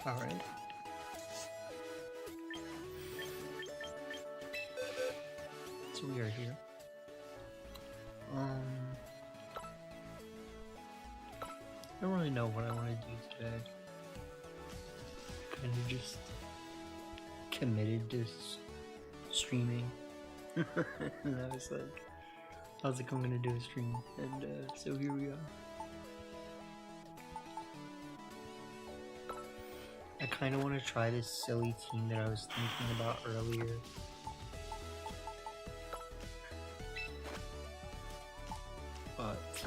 Alright. So we are here. I don't really know what I want to do today. Kind of just committed to streaming. And I was like, I'm gonna do a stream. And so here we are. I kind of want to try this silly team that I was thinking about earlier. But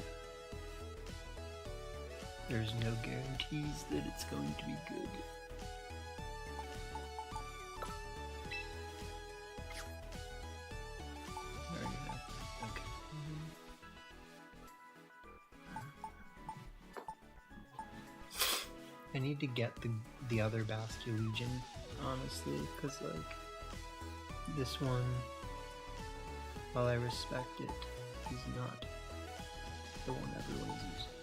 there's no guarantees that it's going to be good. I need to get the other Bastia Legion, honestly, because like this one, while I respect it, is not the one everyone's using.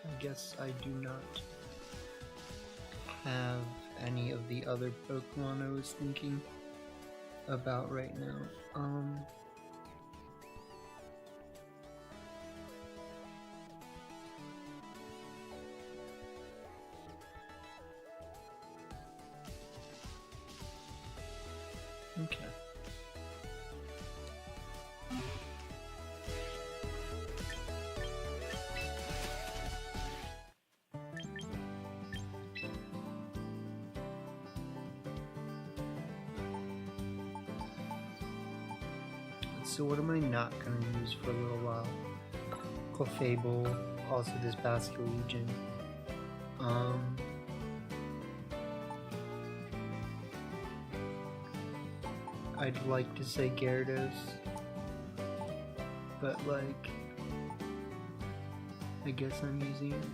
I guess I do not have any of the other Pokemon I was thinking about right now. Okay. So what am I not going to use for a little while? Clefable, also this Bastia Legion. I'd like to say Gyarados, but like, I guess I'm using it.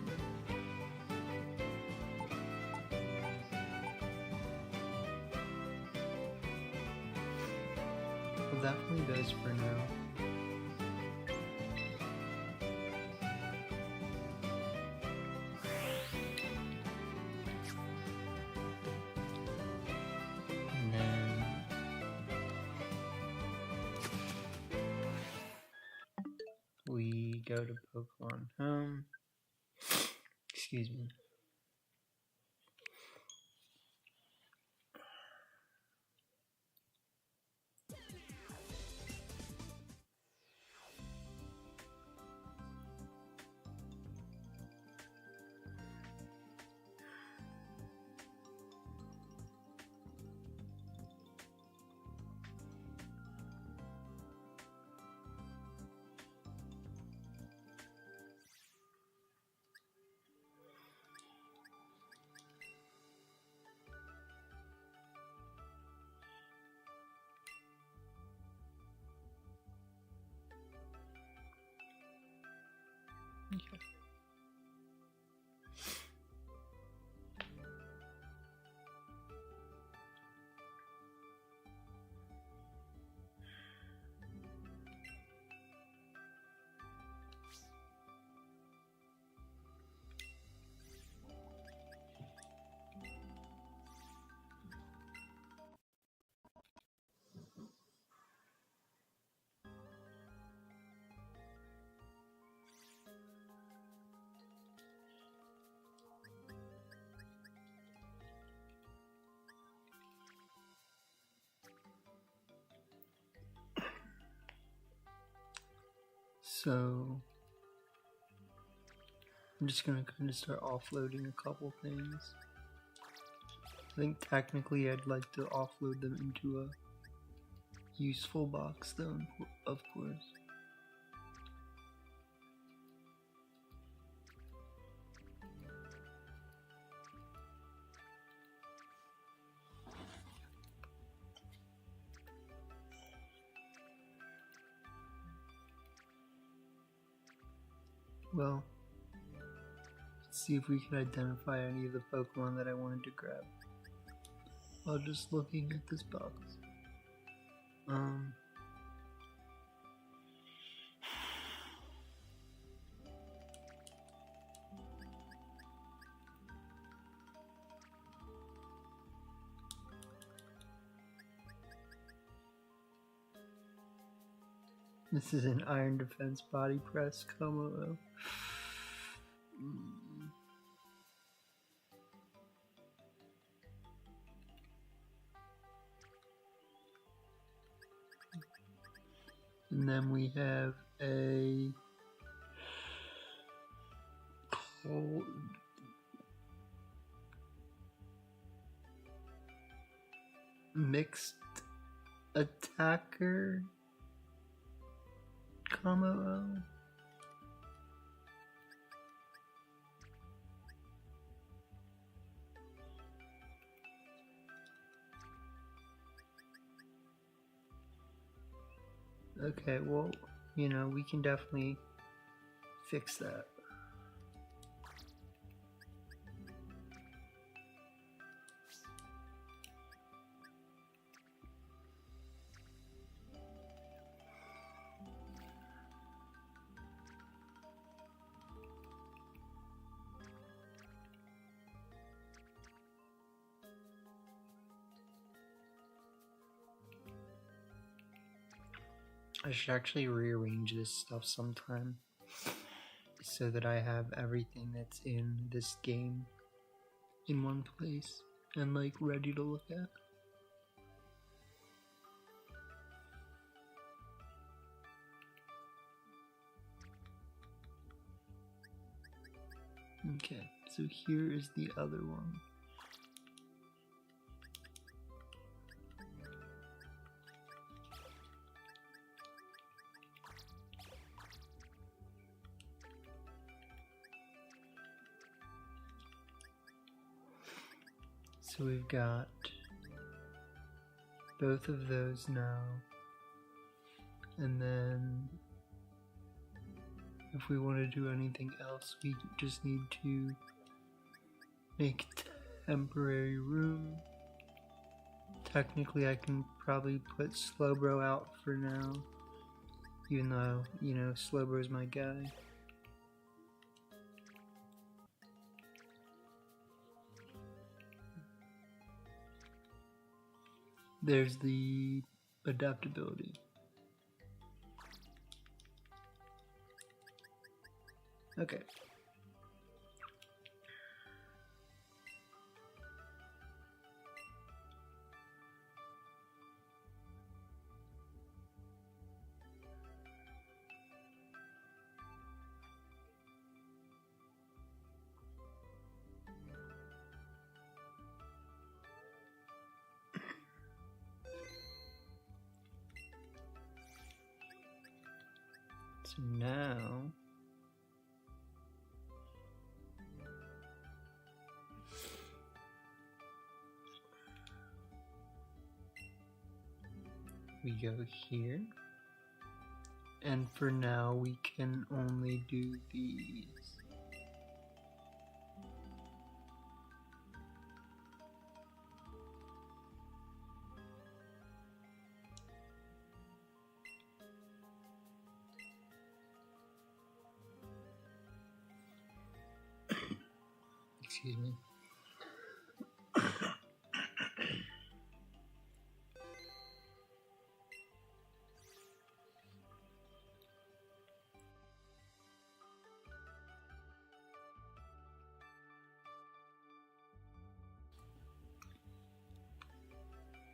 Well, definitely those for now. And then we go to Pokemon Home. Excuse me. Okay. So I'm just gonna kind of start offloading a couple things. I think technically I'd like to offload them into a useful box though, of course. Well, let's see if we can identify any of the Pokemon that I wanted to grab. while just looking at this box. This is an iron defense body press combo. And then we have a cold mixed attacker combo. Okay, well, you know, we can definitely fix that. I should actually rearrange this stuff sometime so that I have everything that's in this game in one place and like ready to look at. Okay, so here is the other one. So we've got both of those now, and then if we want to do anything else, we just need to make temporary room. Technically, I can probably put Slowbro out for now, even though, you know, Slowbro's my guy. There's the adaptability. Okay. So now we go here, and for now we can only do these. Excuse me.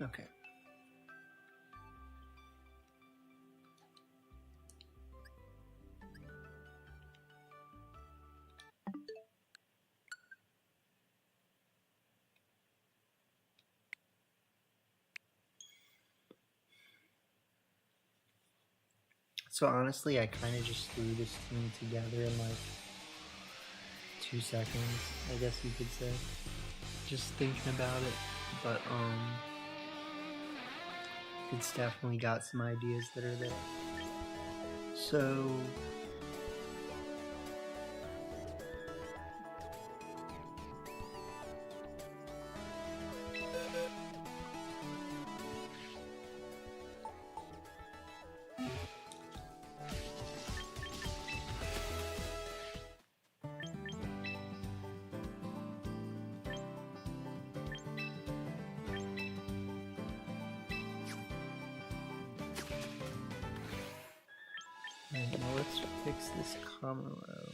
Okay. So honestly, I kind of just threw this team together in like 2 seconds, I guess you could say. Just thinking about it, but it's definitely got some ideas that are there. So Alright, now let's fix this comma row.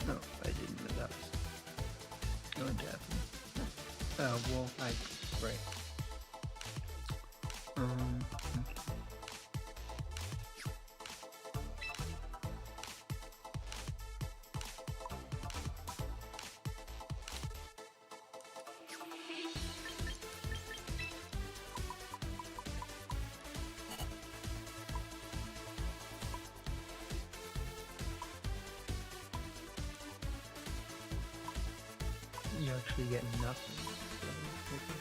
No, I didn't know that was going to happen. Well, right. Okay. You actually get nothing. So, okay.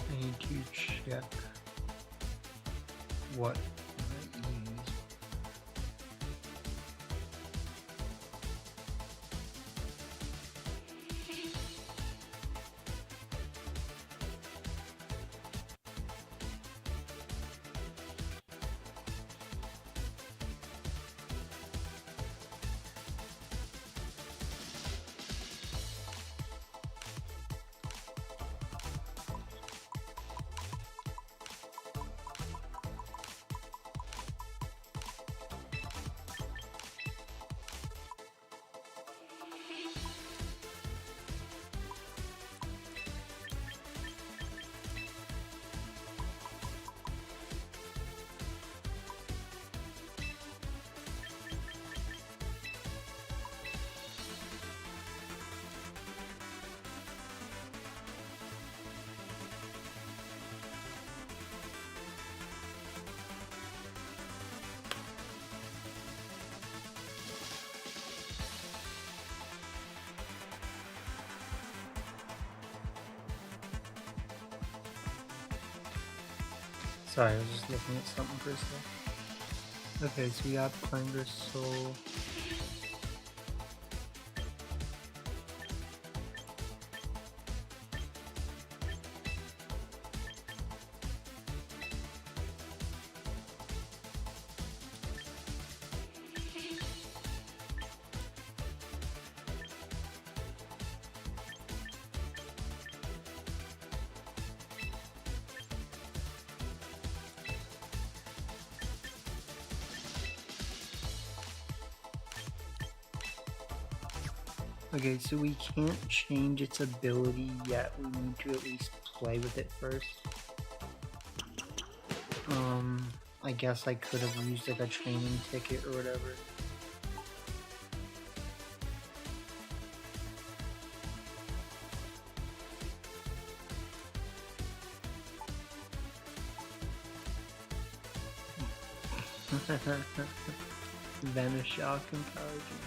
I need to check what I use. Sorry, I was just looking at something for a sec. Okay, so we got Plunger Soul. Okay, so we can't change its ability yet. We need to at least play with it first. I guess I could have used like a training ticket or whatever. Vanish Shock Encouragement.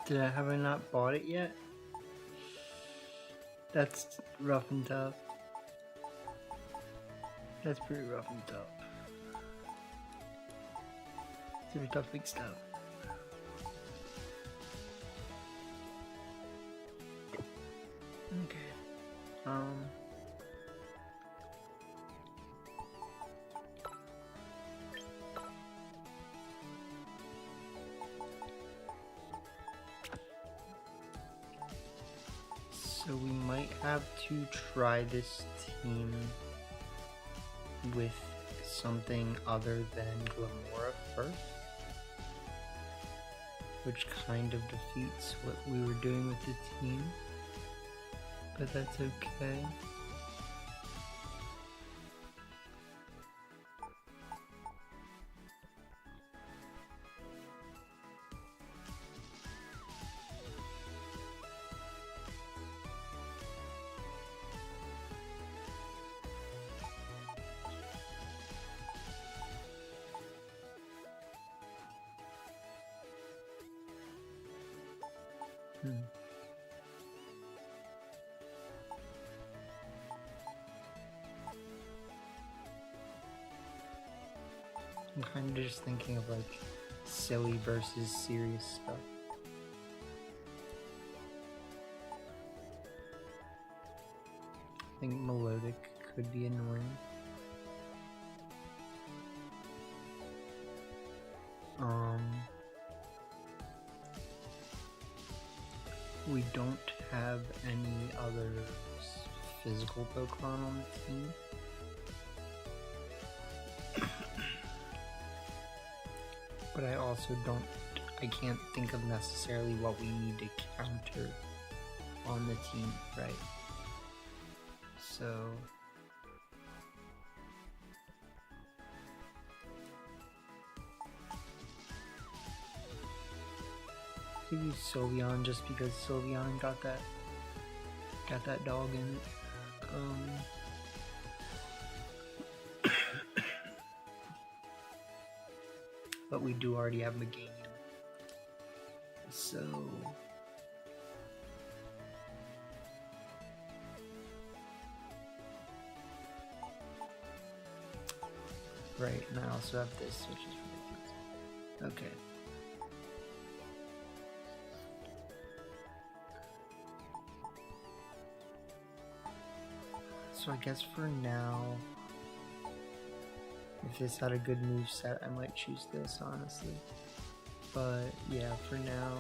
Have I not bought it yet? That's rough and tough. That's pretty rough and tough. It's gonna be tough big stuff. Okay. So we might have to try this team with something other than Glamora first, which kind of defeats what we were doing with the team, but that's okay. I'm kind of just thinking of like silly versus serious stuff. I think melodic could be annoying. We don't have any other physical Pokemon on the team. But I also I can't think of necessarily what we need to counter on the team, right? So I could use Sylveon just because Sylveon got that dog in it. But we do already have Meganium. So right, and I also have this, which is ridiculous. Okay. So I guess for now, if this had a good moveset, I might choose this, honestly. But yeah, for now,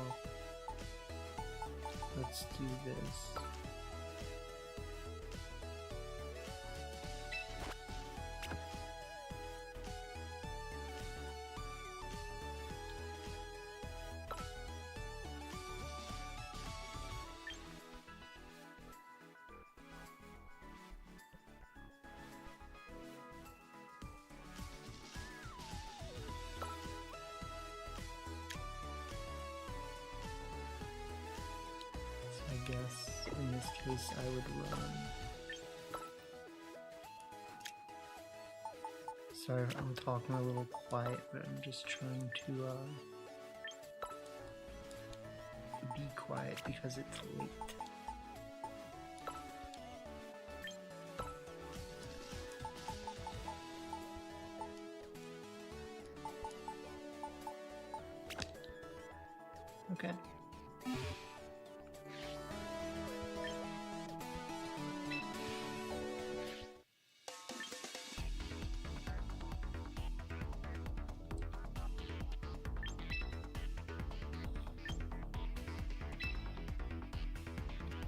let's do this. I guess in this case I would run. Sorry if I'm talking a little quiet, but I'm just trying to be quiet because it's late. Okay.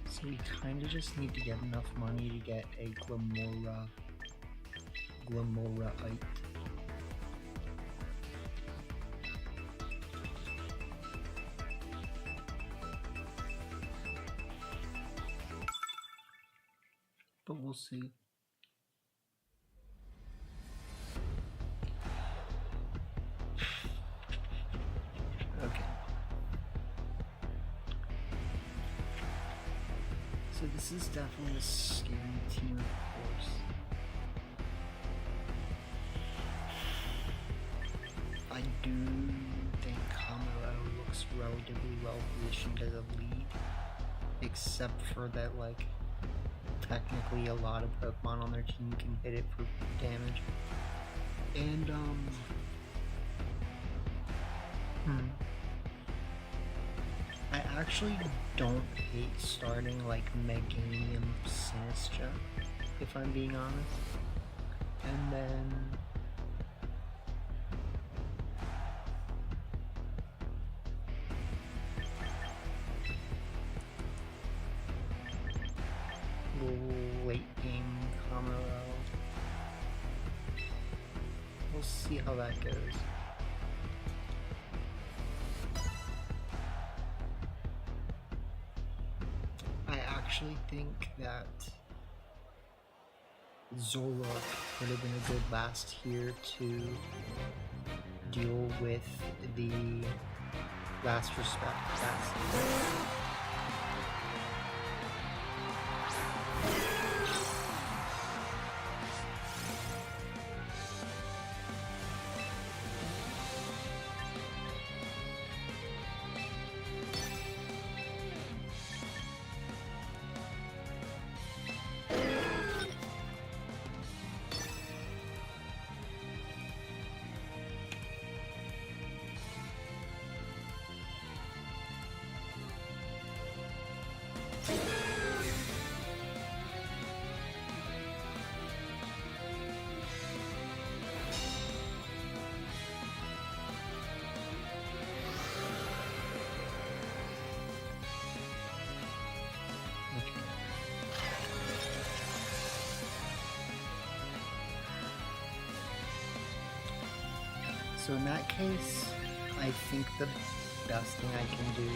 So we kind of just need to get enough money to get a Glamoraite. But we'll see. Okay. So this is definitely a scary team, of course. I do think Kamaro looks rough relatively well positioned as a lead, except for that, like, technically a lot of Pokemon on their team can hit it for damage. And, I actually don't hate starting, like, Meganium Sinistra, if I'm being honest. And then... late game Kamaro. We'll see how that goes. I actually think that Zolok would have been a good last here to deal with the last respect task. So in that case, I think the best thing I can do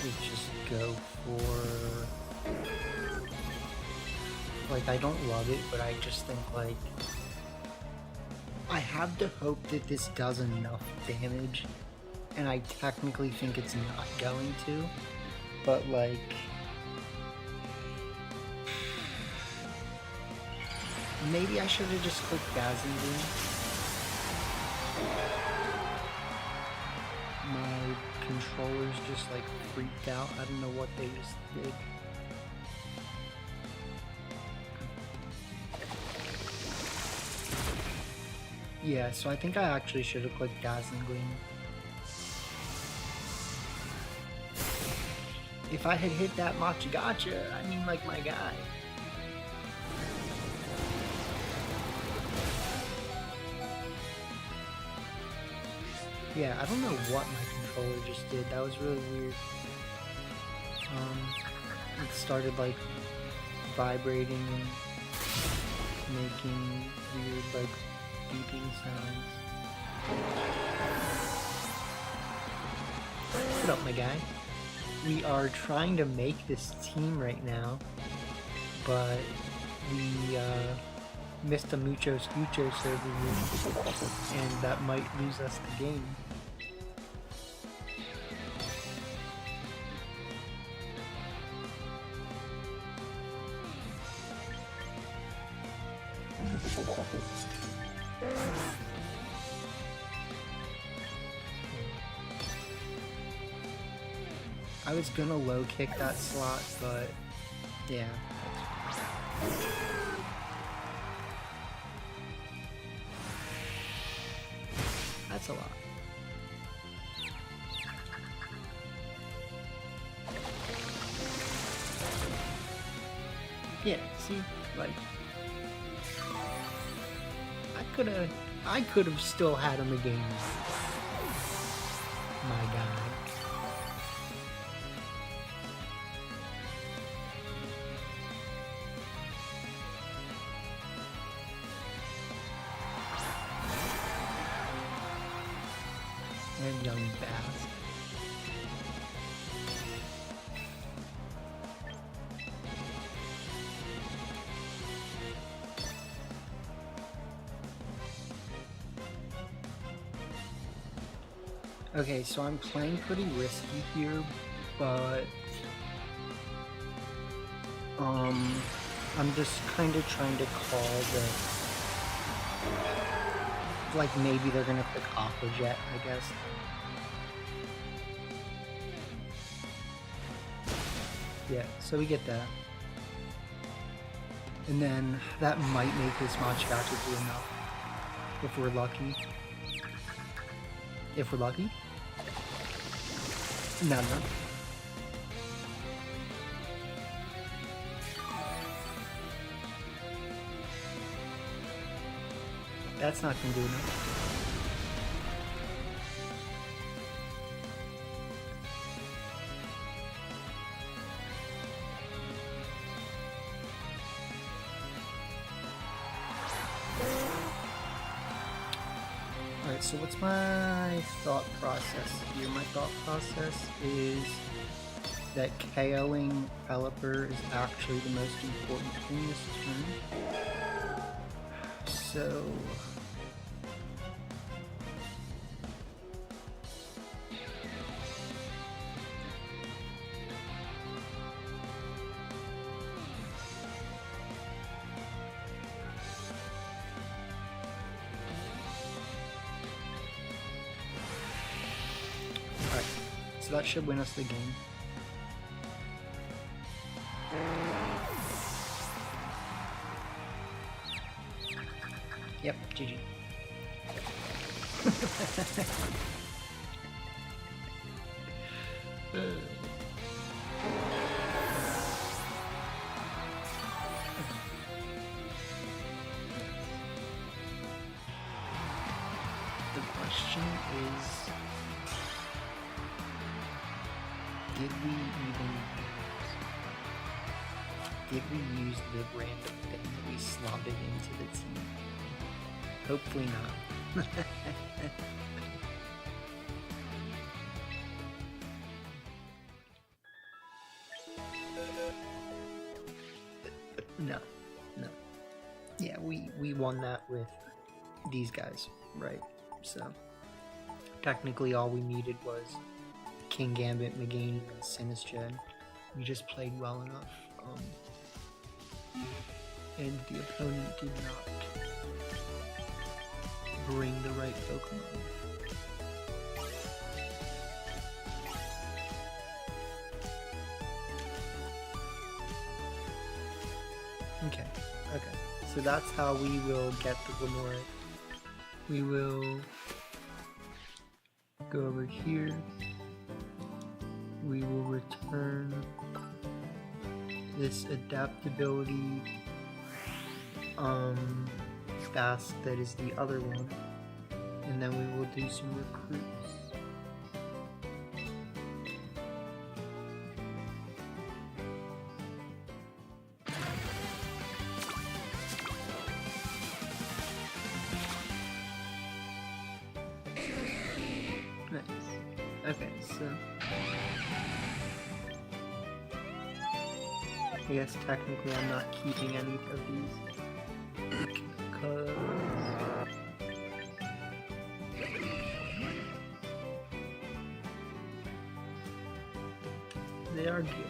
is just go for... like, I don't love it, but I just think, like... I have to hope that this does enough damage, and I technically think it's not going to, but, like... maybe I should have just clicked Dazzling Gleam. My controller's just like freaked out. I don't know what they just did. Yeah, so I think I actually should have clicked Dazzling Gleam. If I had hit that Machigacha, I mean, like, my guy. Yeah, I don't know what my controller just did. That was really weird. It started, like, vibrating and making weird, like, beeping sounds. What up, my guy? We are trying to make this team right now, but we, missed a Mucho Scucho server and that might lose us the game. I was gonna low kick that slot, but yeah. That's a lot. Yeah, see, like, I could have still had him again. My guy. And young Bass. Okay, so I'm playing pretty risky here, but I'm just kind of trying to call the, like, maybe they're gonna pick Aqua Jet, I guess. Yeah, so we get that. And then that might make this Machikatu do enough. If we're lucky. If we're lucky? No, no. That's not gonna do enough. Alright, so what's my thought process here? My thought process is that KOing Pelipper is actually the most important thing this turn. So... Alright, so that should win us the game. Yep, GG. The question is, did we use the random thing that we slotted into the team? Hopefully not. No. Yeah, we won that with these guys, right? So technically all we needed was King Gambit, Meganium, and Sinistcha. We just played well enough. And the opponent did not bring the right Pokemon. Okay. So that's how we will get the Glimmer. We will go over here. We will return this adaptability task that is the other one, and then we will do some recruits. Nice. Okay, so I guess technically I'm not keeping any of these because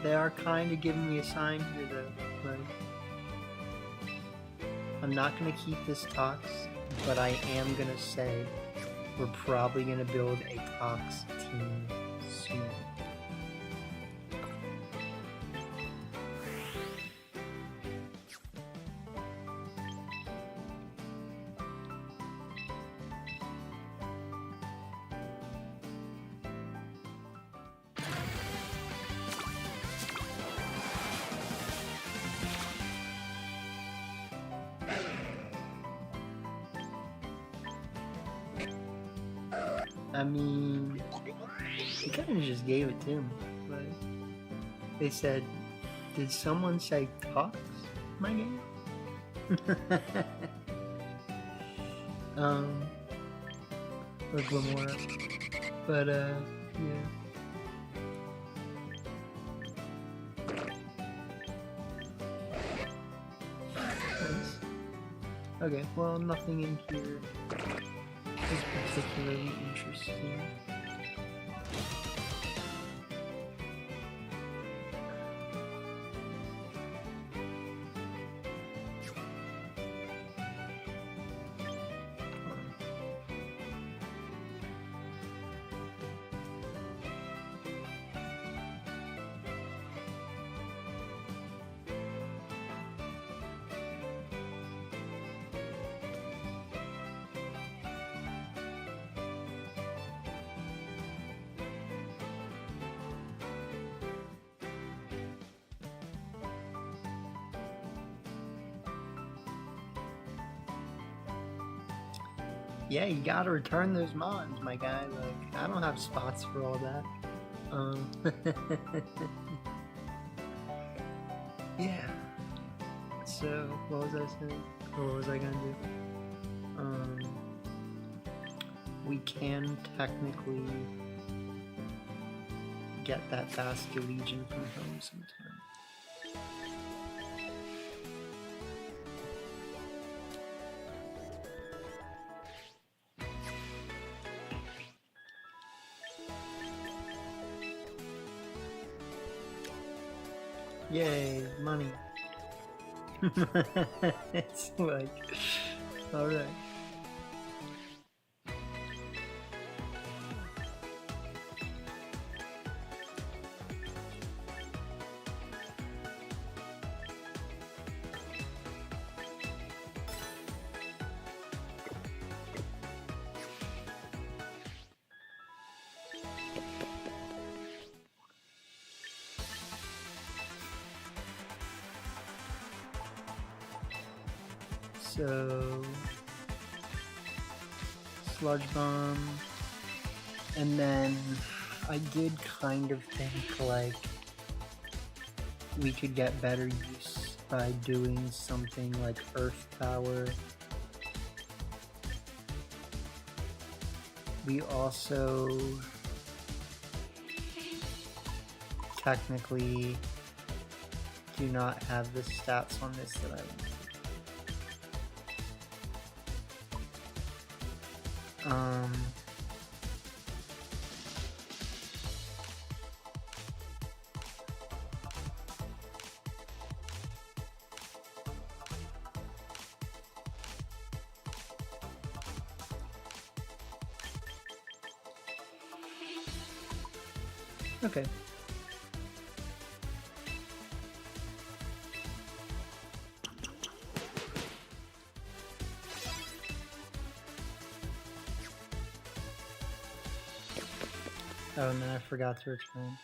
they are kind of giving me a sign here though. Like, I'm not gonna keep this Tox, but I am gonna say we're probably gonna build a Tox team soon. I mean, they kind of just gave it to him. Like, they said, "Did someone say Tox, my game?" With Lamora, but yeah. Nice. Okay, well, nothing in here is particularly interesting. Yeah, you gotta return those mons, my guy. Like, I don't have spots for all that. Yeah. So, what was I saying? Or what was I gonna do? We can technically get that Basket Legion from home sometime. Yay, money. It's like, alright. So, Sludge Bomb, and then I did kind of think like we could get better use by doing something like Earth Power. We also technically do not have the stats on this that I want. Okay. Oh, and then I forgot to return.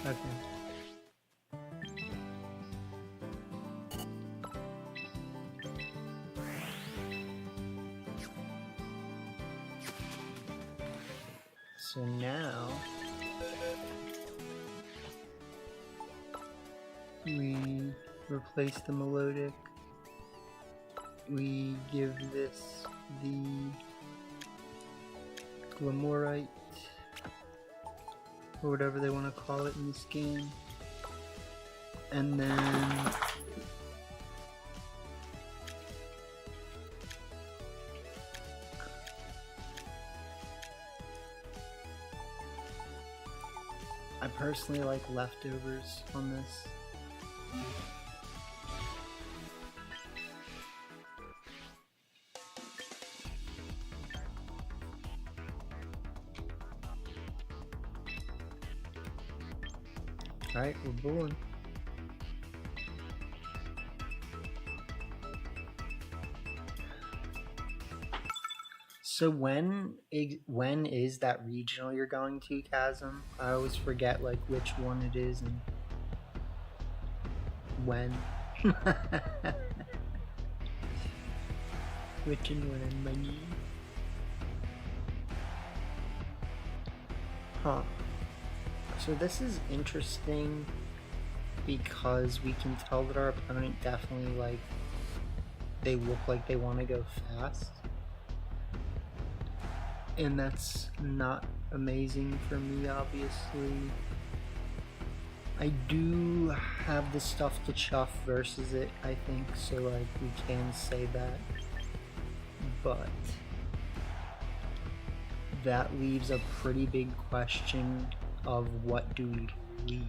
Okay. So now we replace the melodic. We give this the Glamorite, or whatever they want to call it in this game. And then I personally like leftovers on this. Alright, we're bulling. So when is that regional you're going to, Chasm? I always forget like which one it is and when. Which and when, money. Huh. So this is interesting because we can tell that our opponent definitely, like, they look like they want to go fast. And that's not amazing for me, obviously. I do have the stuff to chuff versus it, I think, so like we can say that. But that leaves a pretty big question of what do we lead.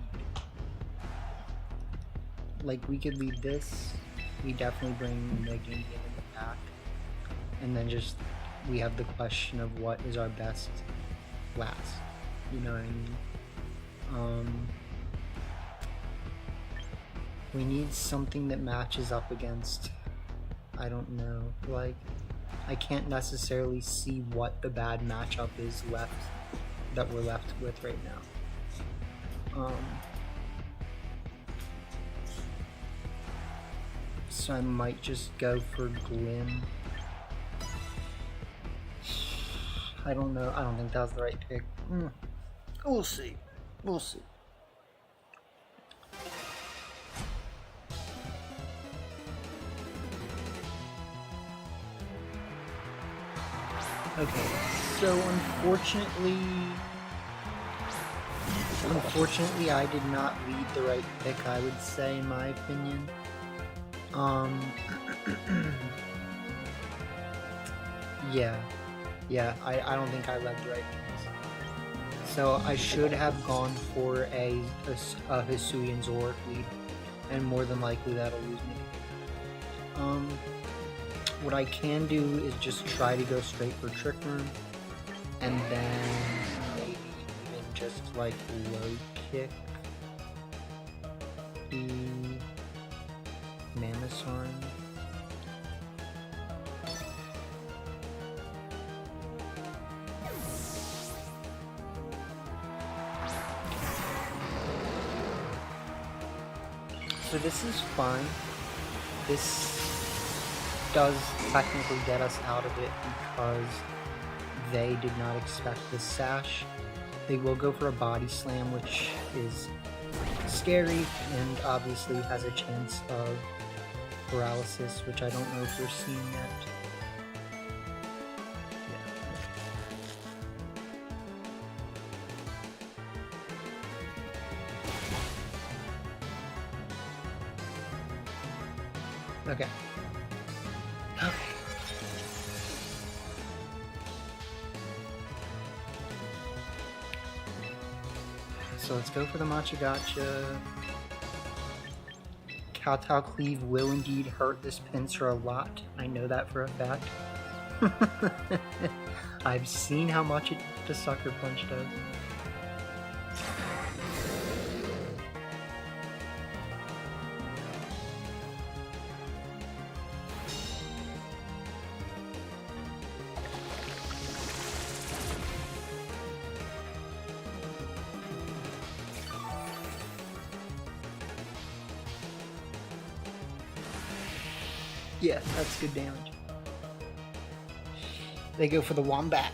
Like, we could lead this, we definitely bring the game in the back, and then just we have the question of what is our best last, you know what I mean? We need something that matches up against, I don't know, like, I can't necessarily see what the bad matchup is left, that we're left with right now. So I might just go for Glim. I don't know. I don't think that was the right pick. We'll see. We'll see. Okay, so unfortunately, I did not lead the right pick, I would say, in my opinion. Yeah, I don't think I led the right picks. So I should have gone for a Hisuian Zoroark lead, and more than likely that'll lose me. What I can do is just try to go straight for Trick Room, and then maybe even just like low kick the Mamosarn. So this is fine. This does technically get us out of it because they did not expect this sash. They will go for a body slam, which is scary and obviously has a chance of paralysis, which I don't know if we're seeing yet. Yeah. Okay. So let's go for the Machigacha. Kowtow Cleave will indeed hurt this pincer a lot. I know that for a fact. I've seen how much the Sucker Punch does. Yeah, that's good damage. They go for the Wombat.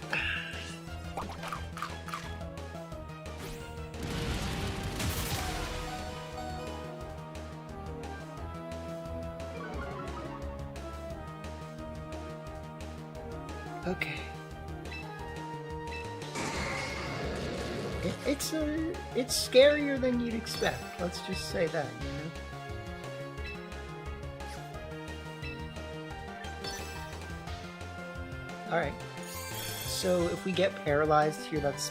Okay. It's scarier than you'd expect. Let's just say that, you know? Alright, so if we get paralyzed here, that's...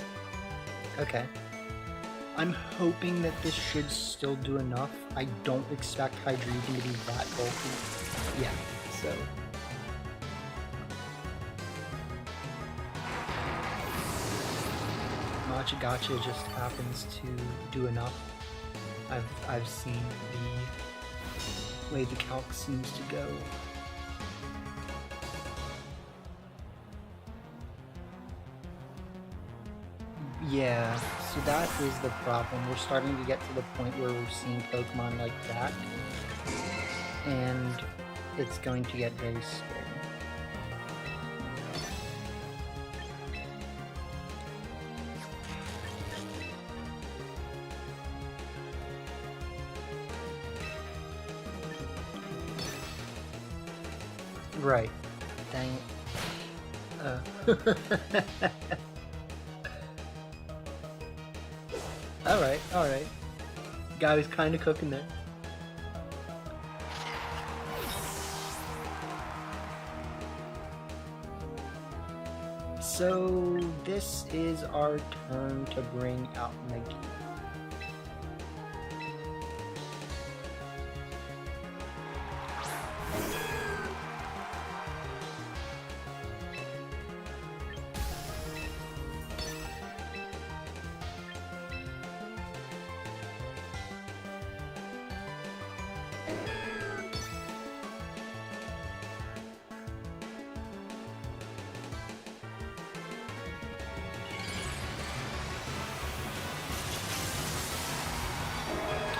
okay. I'm hoping that this should still do enough. I don't expect Hydreigon to be that bulky. Yeah, so... Machigacha just happens to do enough. I've seen the way the calc seems to go. Yeah, so that is the problem. We're starting to get to the point where we're seeing Pokemon like that, and it's going to get very scary. Right. Dang it. Alright. Guy was kind of cooking there. So this is our turn to bring out Nagi.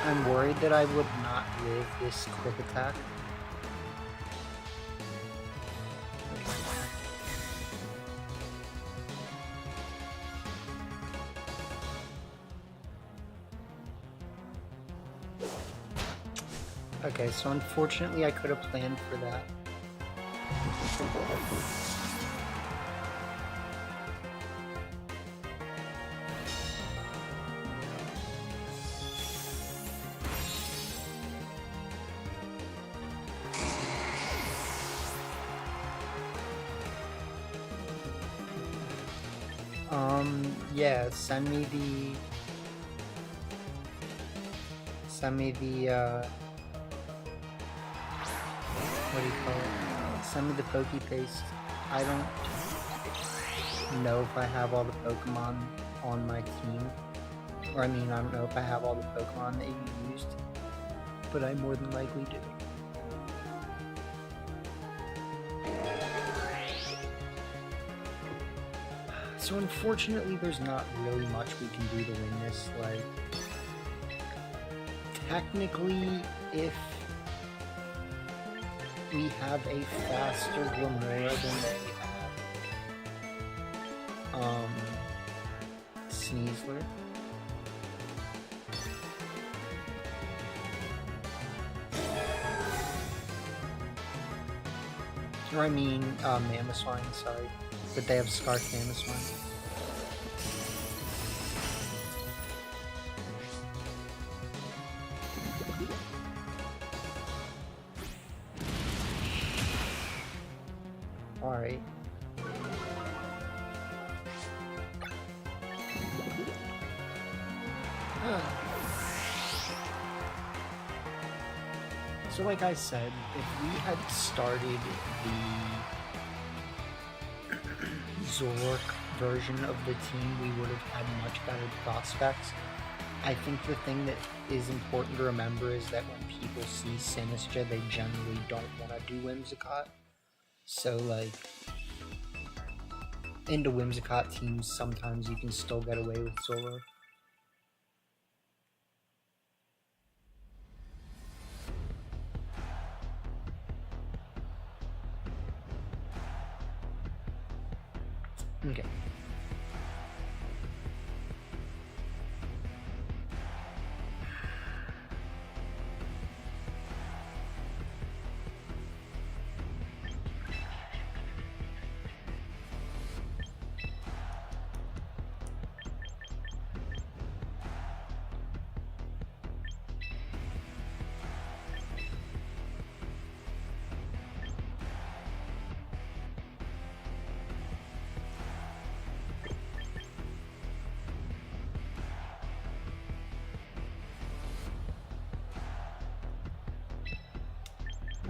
I'm worried that I would not live this quick attack. Okay, so unfortunately I could have planned for that. Yeah, send me the, what do you call it? Send me the Poke Paste. I don't know if I have all the Pokemon on my team. Or I mean, I don't know if I have all the Pokemon that you used, but I more than likely do. So unfortunately, there's not really much we can do to win this. Like, technically, if we have a faster Glamora than they have, Sneasler. Or I mean, Mamoswine, sorry. But they have Scarf Mamoswine. Alright. So like I said, if we had started the Zork version of the team, we would have had much better prospects. I think the thing that is important to remember is that when people see Sinistcha, they generally don't want to do Whimsicott. So like, into Whimsicott teams, sometimes you can still get away with Zoro. Okay.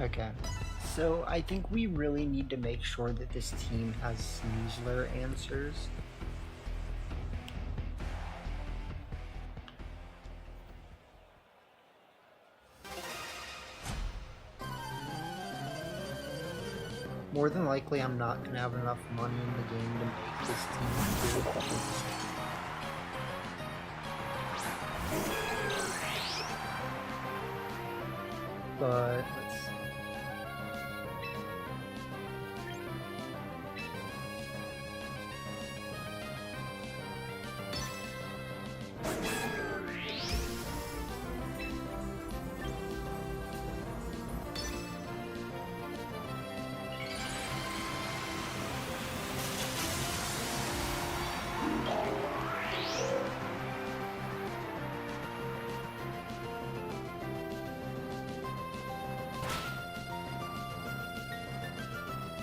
Okay, so I think we really need to make sure that this team has Sneasler answers. More than likely, I'm not going to have enough money in the game to make this team good. But let's see.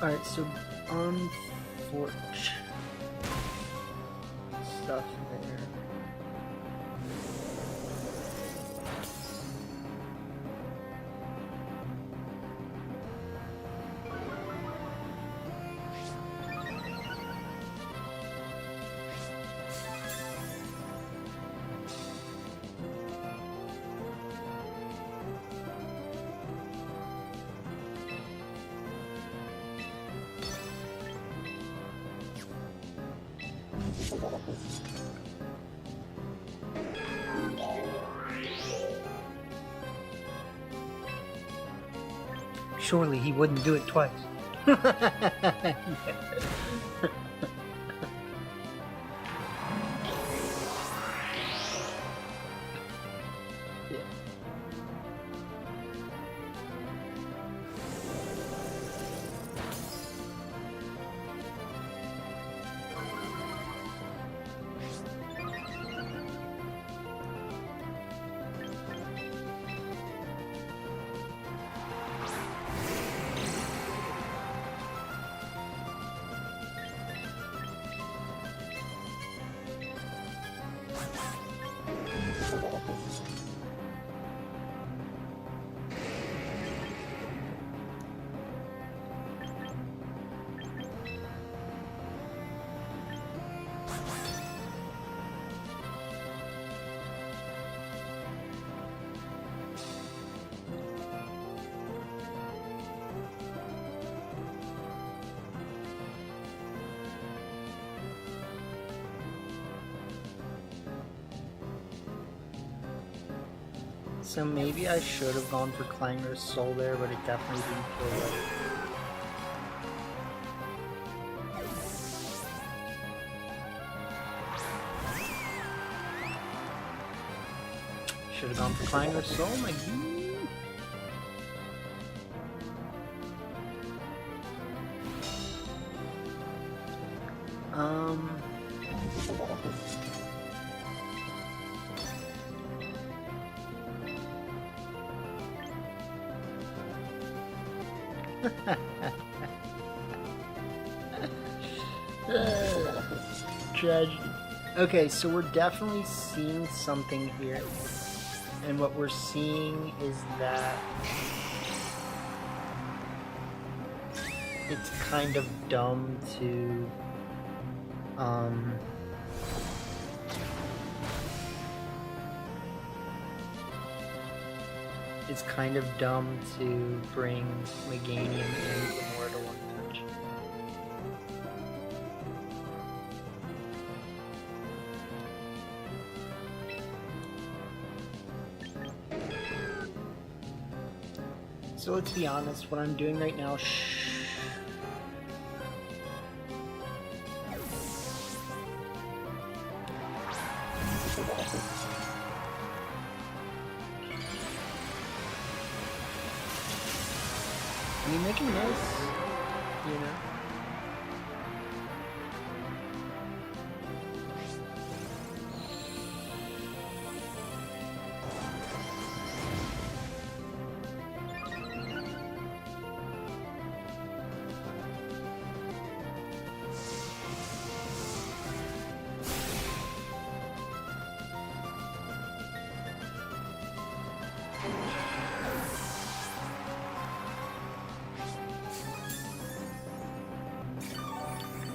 Alright, so unfortunate stuff there. Surely he wouldn't do it twice. Yeah. So maybe I should have gone for Clanger's Soul there, but it definitely didn't feel right. Should have gone for Clanger's Soul, my dude. Tragedy. Okay, so we're definitely seeing something here. And what we're seeing is that it's kind of dumb to it's kind of dumb to bring Meganium in more to one punch. So let's be honest, what I'm doing right now, I mean, making this, you know.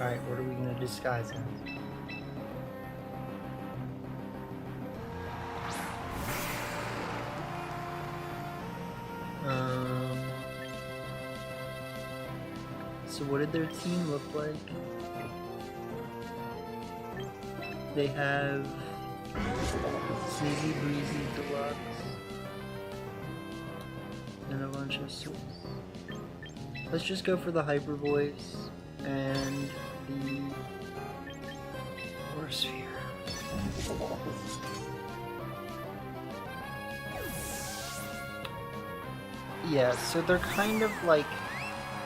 Alright, what are we gonna disguise as? So what did their team look like? They have Sneezy Breezy Deluxe and a bunch of souls. Let's just go for the Hyper Voice and the Aura Sphere. Yeah, so they're kind of like,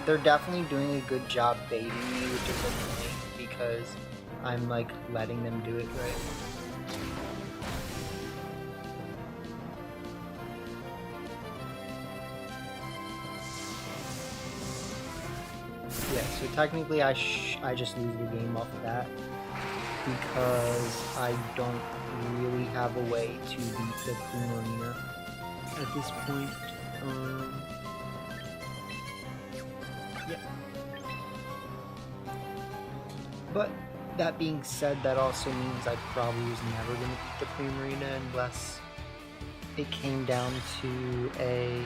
they're definitely doing a good job baiting me, which is annoying because I'm like letting them do it right. Yeah, so technically I just lose the game off of that because I don't really have a way to beat the Queen Arena at this point. Yeah. But that being said, that also means I probably was never going to beat the Queen Arena unless it came down to a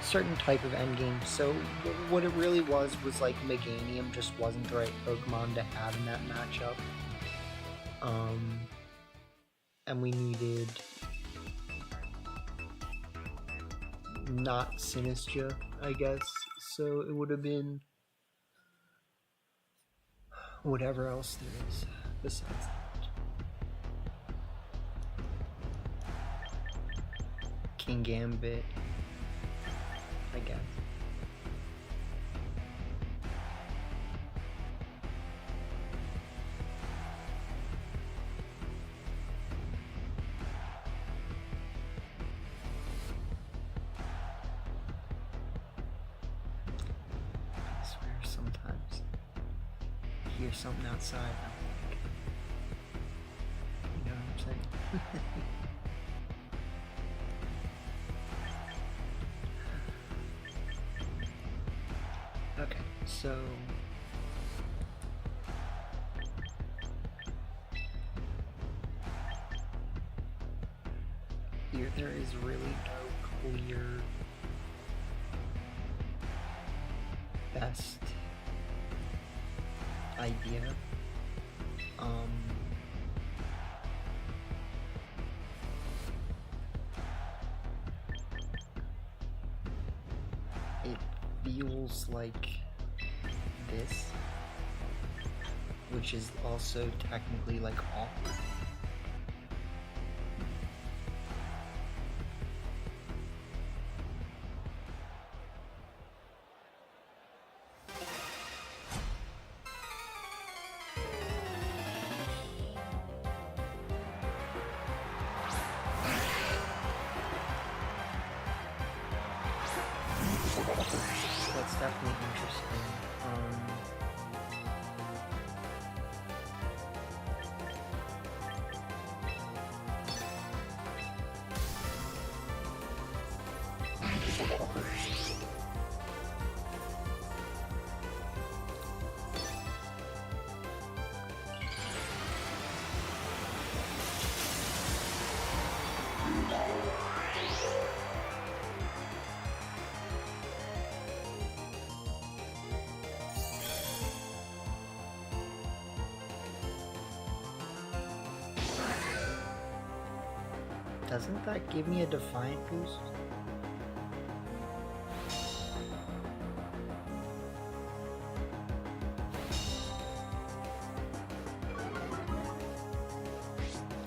certain type of endgame. So what it really was like Meganium just wasn't the right Pokemon to have in that matchup. And we needed not Sinistra, I guess. So it would have been whatever else there is besides that. King Gambit, I guess. I swear sometimes I hear something outside and I'm like, you know what I'm saying? Okay, so here there is really no clear best idea. it feels like this, which is also technically like awkward. That's definitely interesting. Doesn't that give me a Defiant boost?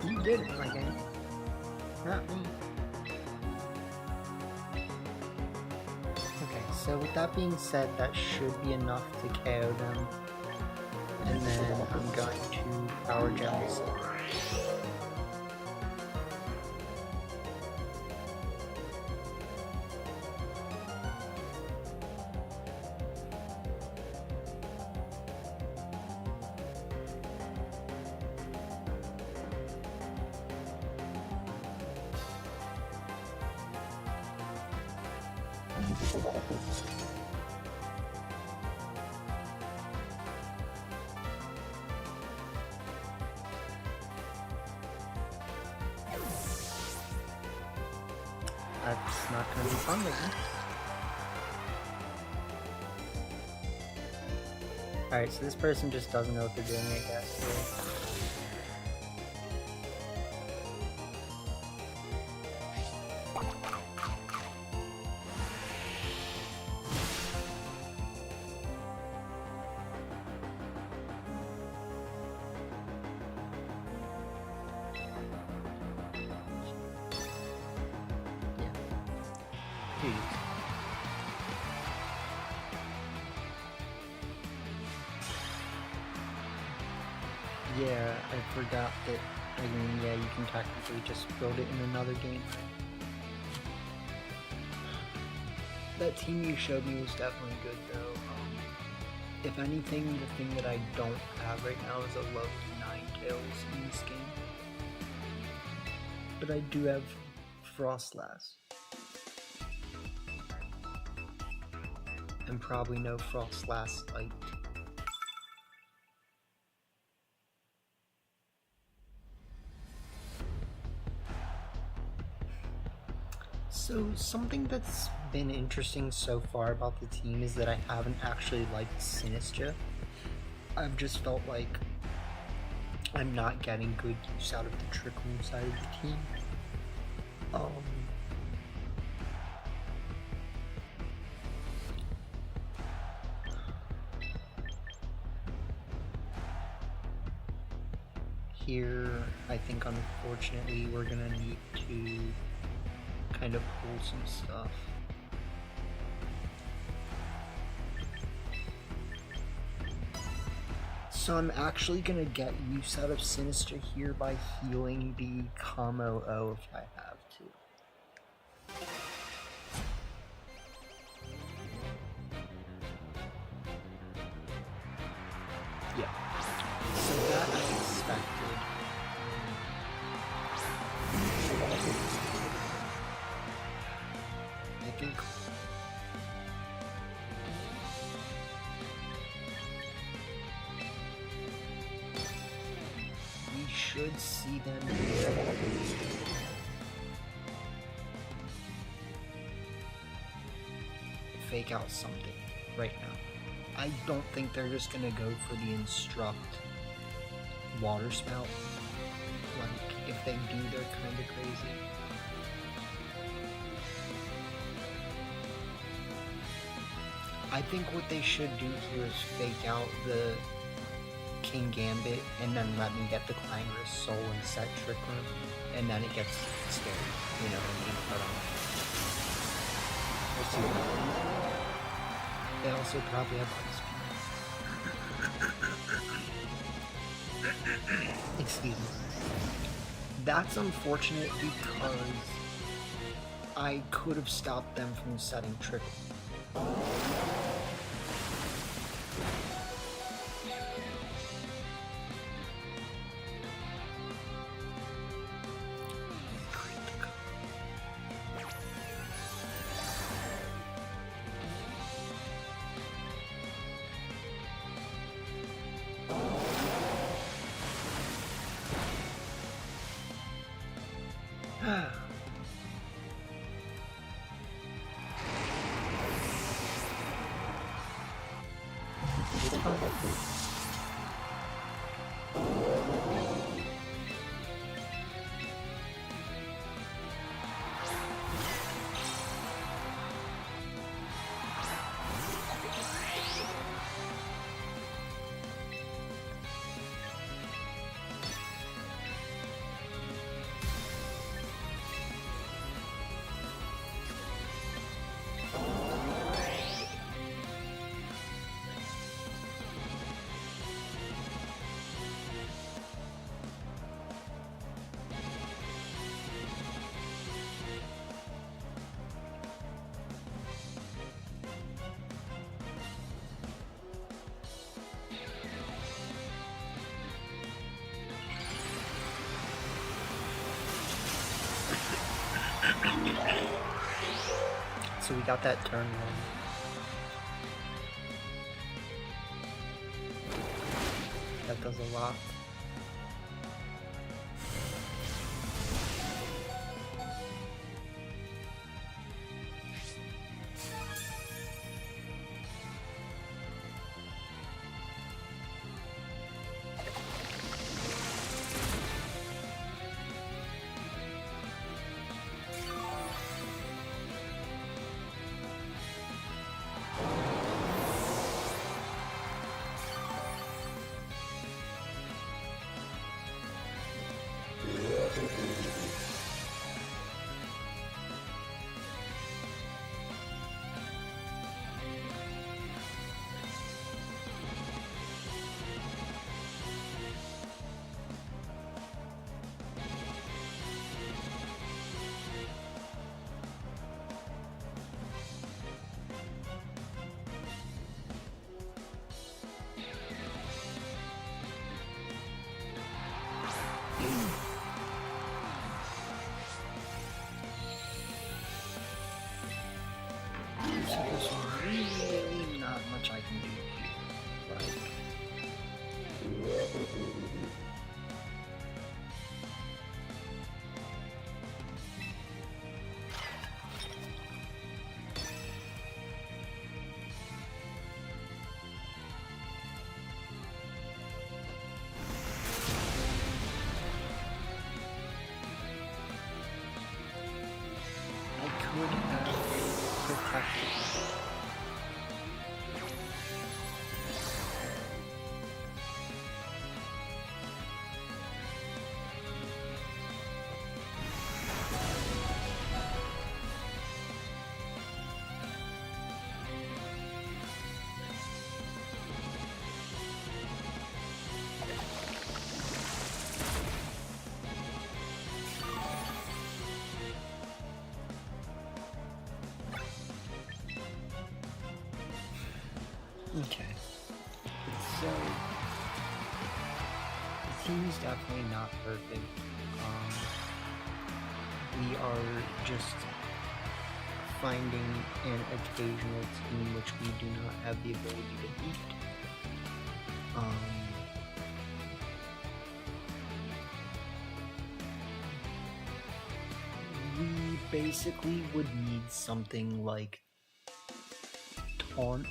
You did it, my game. Not me. Okay, so with that being said, that should be enough to KO them. And then I'm going to Power Gem this. That's not gonna be fun with me. Alright, so this person just doesn't know what they're doing, I guess. Yeah, I forgot that, I mean, yeah, you can technically just build it in another game. That team you showed me was definitely good though. If anything, the thing that I don't have right now is a level 9 Tails in this game. But I do have Frostlass. And probably no Frostlass Light. So something that's been interesting so far about the team is that I haven't actually liked Sinistra. I've just felt like I'm not getting good use out of the Trick Room side of the team. Here, I think unfortunately we're gonna need to kind of pull some stuff. So I'm actually gonna get use out of Sinistra here by healing the Kamo O if I have to. Yeah. So that I expected. I think we should see them here. Fake out something right now. I don't think they're just gonna go for the Instruct Water Spout. Like, if they do, they're kinda crazy. I think what they should do here is fake out the King Gambit and then let me get the Clangorous Soul and set Trick Room, and then it gets scary, you know what I mean? But we'll see what happens. They also probably have Ice Beam. Excuse me. That's unfortunate because I could have stopped them from setting Trick Room. So we got that turn one. That does a lot. So there's really not much I can do here. Like, I could have protected. Okay. So, the team is definitely not perfect. We are just finding an occasional team which we do not have the ability to beat. We basically would need something like Taunt.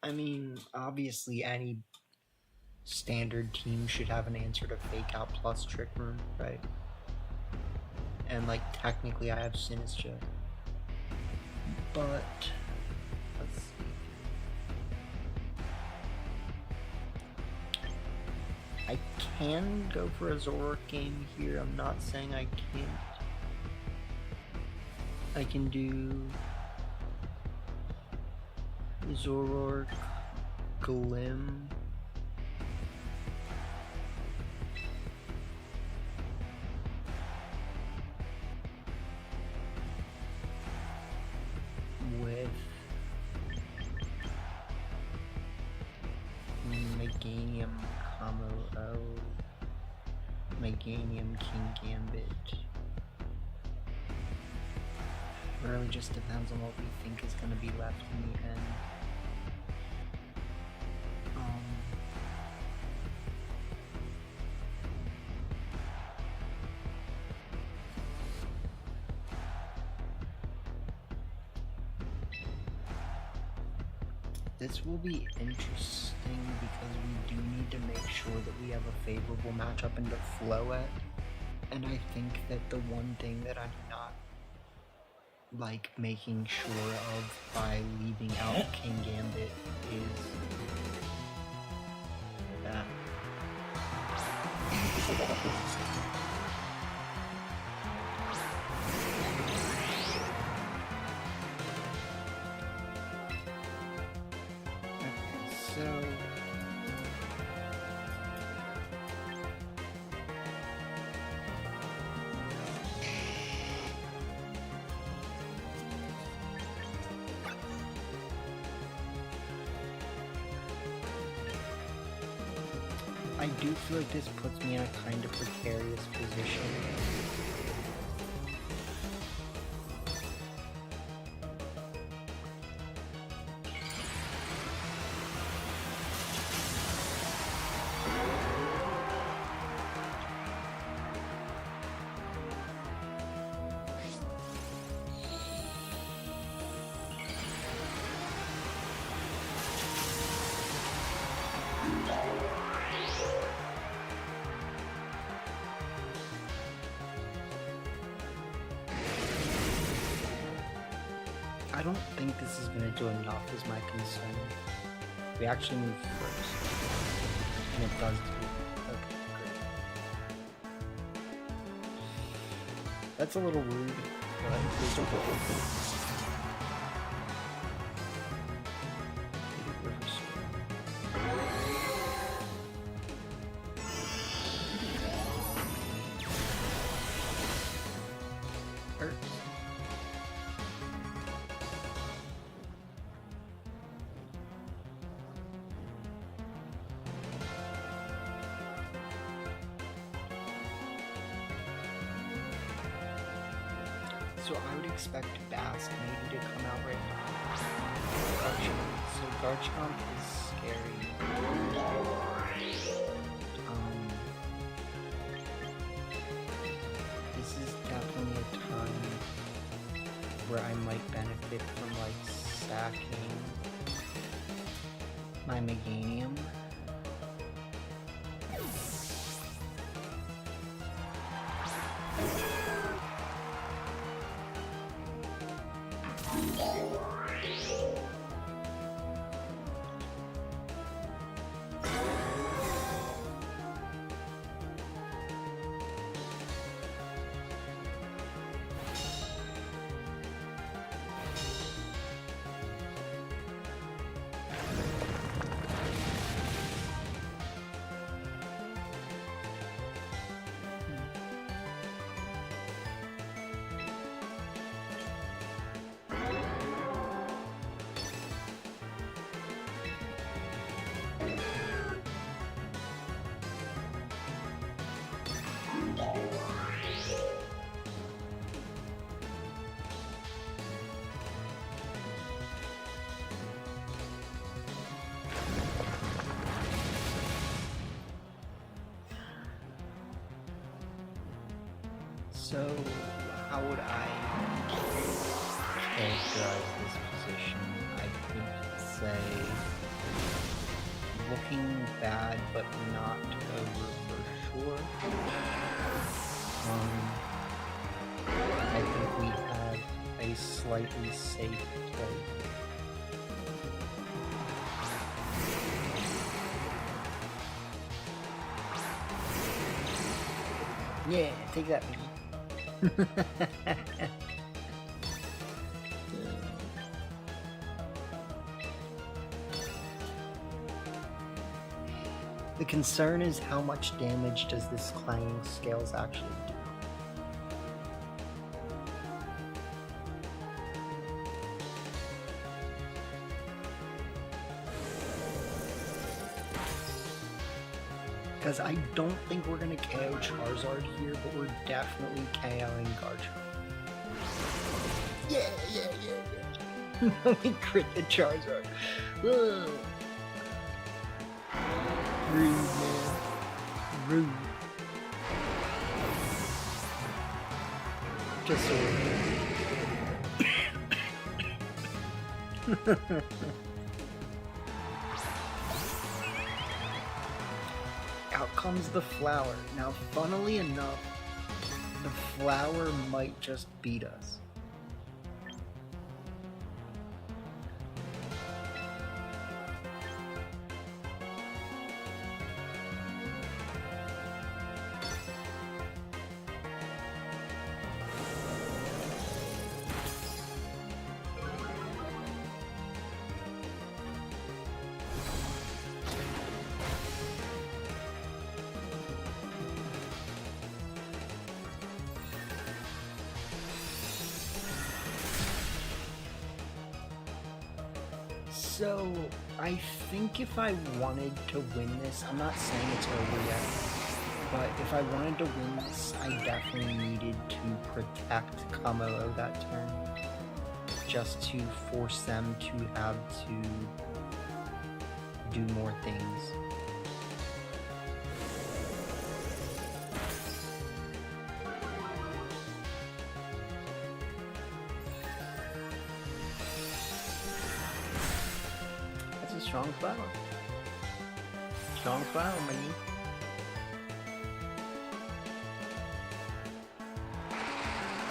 I mean, obviously any standard team should have an answer to Fake Out plus Trick Room, right? and like technically I have Sinistra. But let's see. I can go for a Zoroark game here. I'm not saying I can't. I can do Zoroark, Glim, with Meganium Kamo-O, Meganium King Gambit. Really just depends on what we think is going to be left in the end. This will be interesting because we do need to make sure that we have a favorable matchup into Floette. And I think that the one thing that I'm not like making sure of by leaving out King Gambit is that so I do feel like this puts me in a kind of precarious position. I don't think this is going to do enough is my concern. We actually move first. And it does do. Okay, great. That's a little rude, but it's okay. So I would expect Bask maybe to come out right now. Garchomp. So Garchomp is scary. This is definitely a time where I might benefit from like sacking my Meganium. So, how would I characterize this position? I would say looking bad, but not over for sure. slightly safe play. Yeah, take that. The concern is how much damage does this clanging scales actually do? Because I don't think we're going to KO Charizard here, but we're definitely KOing Garchomp. Yeah. We crit the Charizard. Ugh. Rude, man. Rude. Just so Out comes the flower. Now, funnily enough, the flower might just beat us. So, I think if I wanted to win this, I'm not saying it's over yet, but if I wanted to win this, I definitely needed to protect Kamalo that turn, just to force them to have to do more things. Strong flower. Strong flower, man.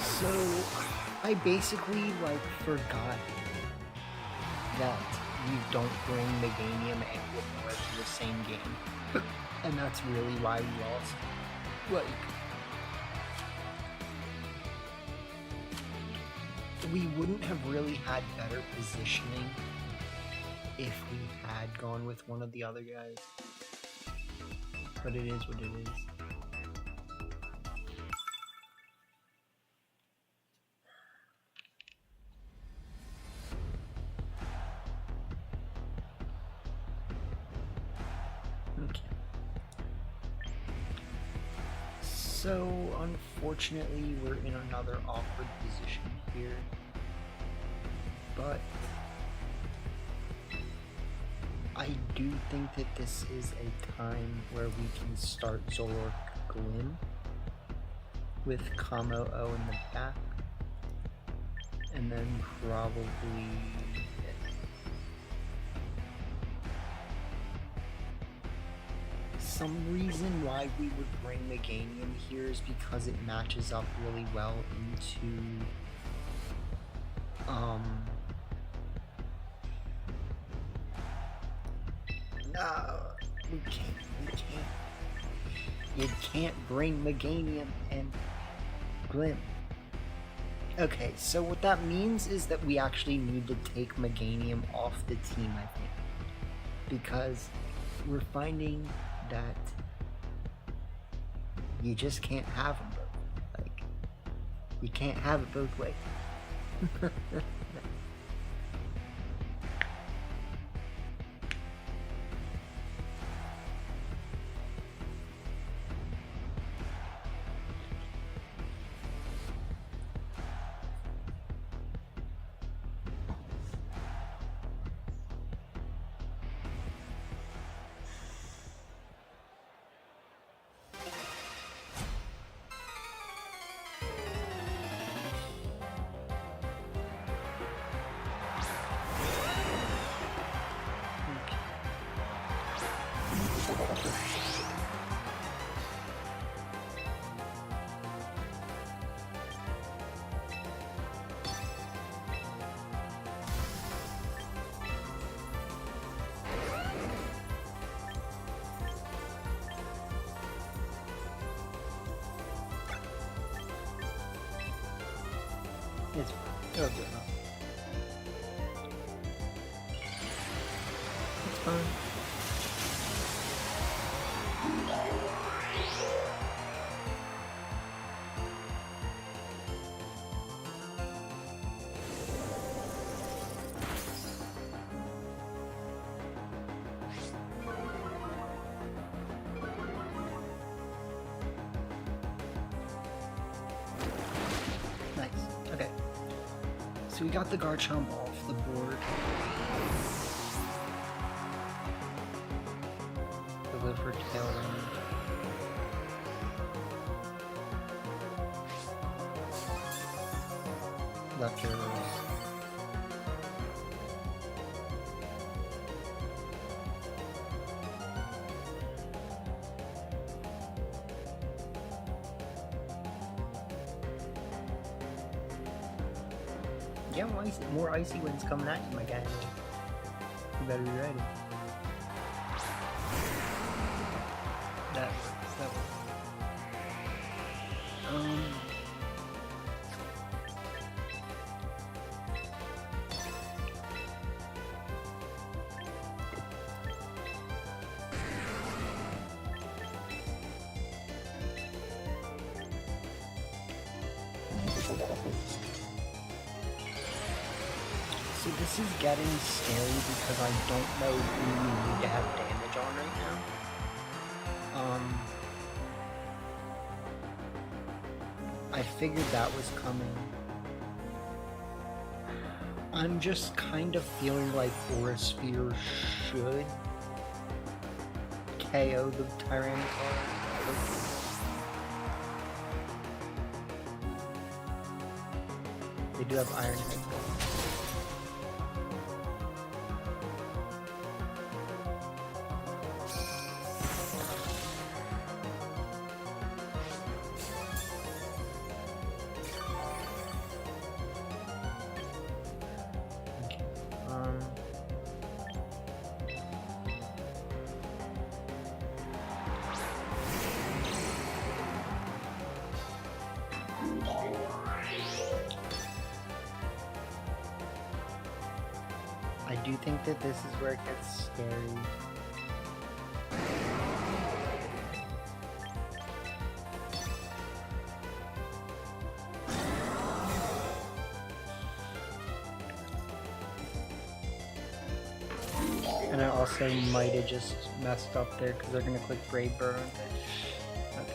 So, I basically, forgot that you don't bring Meganium and Whitmore to the same game. And that's really why we lost. We wouldn't have really had better positioning if we had gone with one of the other guys. But it is what it is. Okay. So, unfortunately, we're in another awkward position here. But I do think that this is a time where we can start Zoroark Glim with Kamo-O in the back, and then probably some reason why we would bring Meganium here is because it matches up really well into no, we can't. You can't bring Meganium and Glim. Okay, so what that means is that we actually need to take Meganium off the team, I think. Because we're finding that you just can't have them both. You can't have it both ways. It's fine. It'll do enough. It's fine. Nice. Okay. So we got the Garchomp off the board. We'll go for tail range. Left arrows. Yeah, more icy winds coming at you, my guy. You better be ready. That works. That works. So this is getting scary because I don't know who we need to have damage on right now. I figured that was coming. I'm just kind of feeling like Aura Sphere should KO the Tyranitar. They do have Iron Head. I do think that this is where it gets scary. And I also might have just messed up there because they're going to click Brave Bird, aren't they? Okay.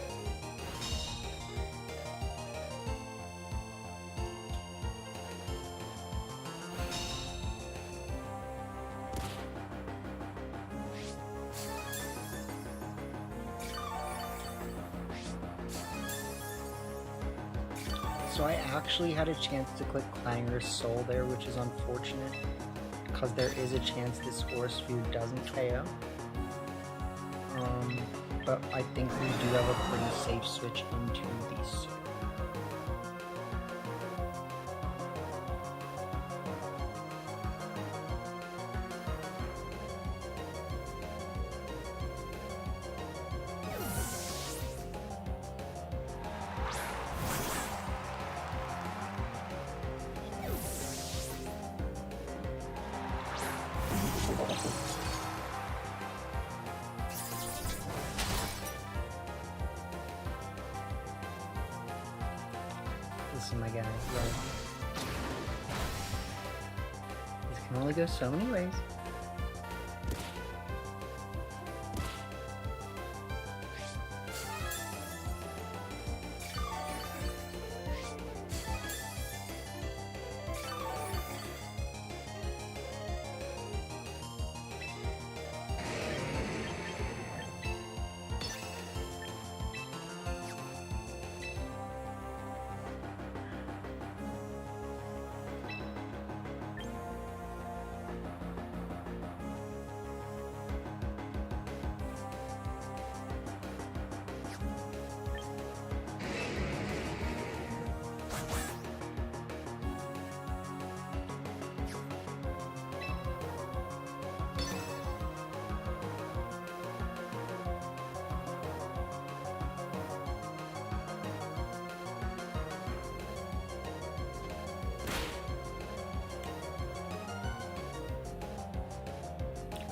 So I actually had a chance to click Clanger's Soul there, which is unfortunate, because there is a chance this Aura Sphere doesn't KO. But I think we do have a pretty safe switch into these. Listen, my guy, right? This can only go so many ways.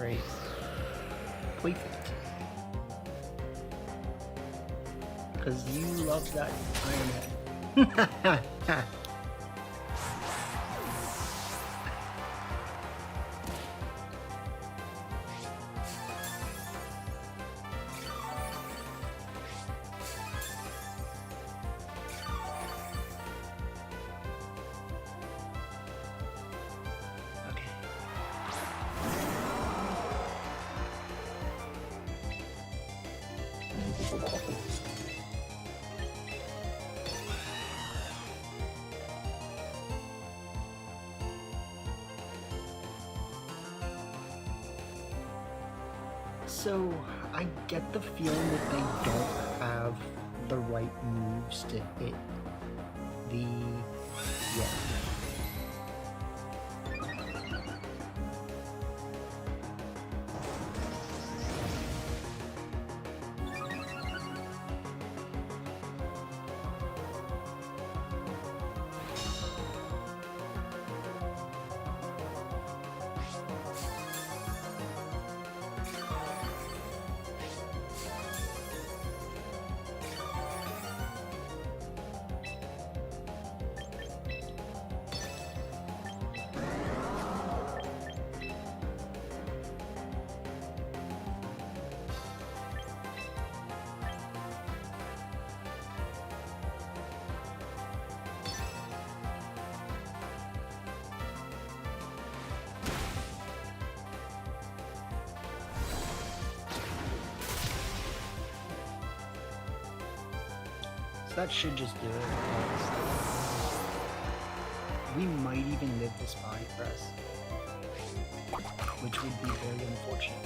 Right. Playfit. Because you love that Iron Head. So, I get the feeling that they don't have the right moves to hit the... yeah. So that should just do it, honestly. We might even live this body press, which would be very unfortunate.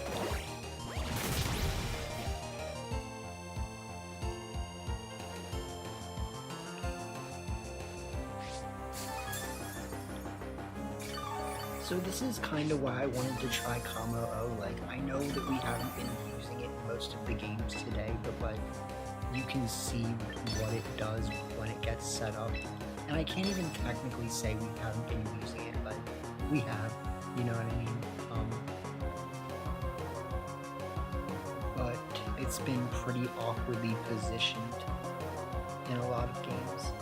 So this is kind of why I wanted to try Kamo O. Like, I know that we haven't been using it in most of the games today, but like, you can see what it does when it gets set up. And I can't even technically say we haven't been using it, but we have, you know what I mean? But it's been pretty awkwardly positioned in a lot of games.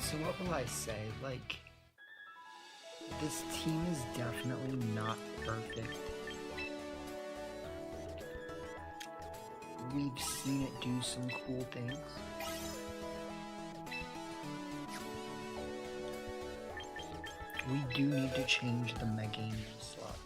So what will I say? Like, this team is definitely not perfect. We've seen it do some cool things. We do need to change the Meganium slot.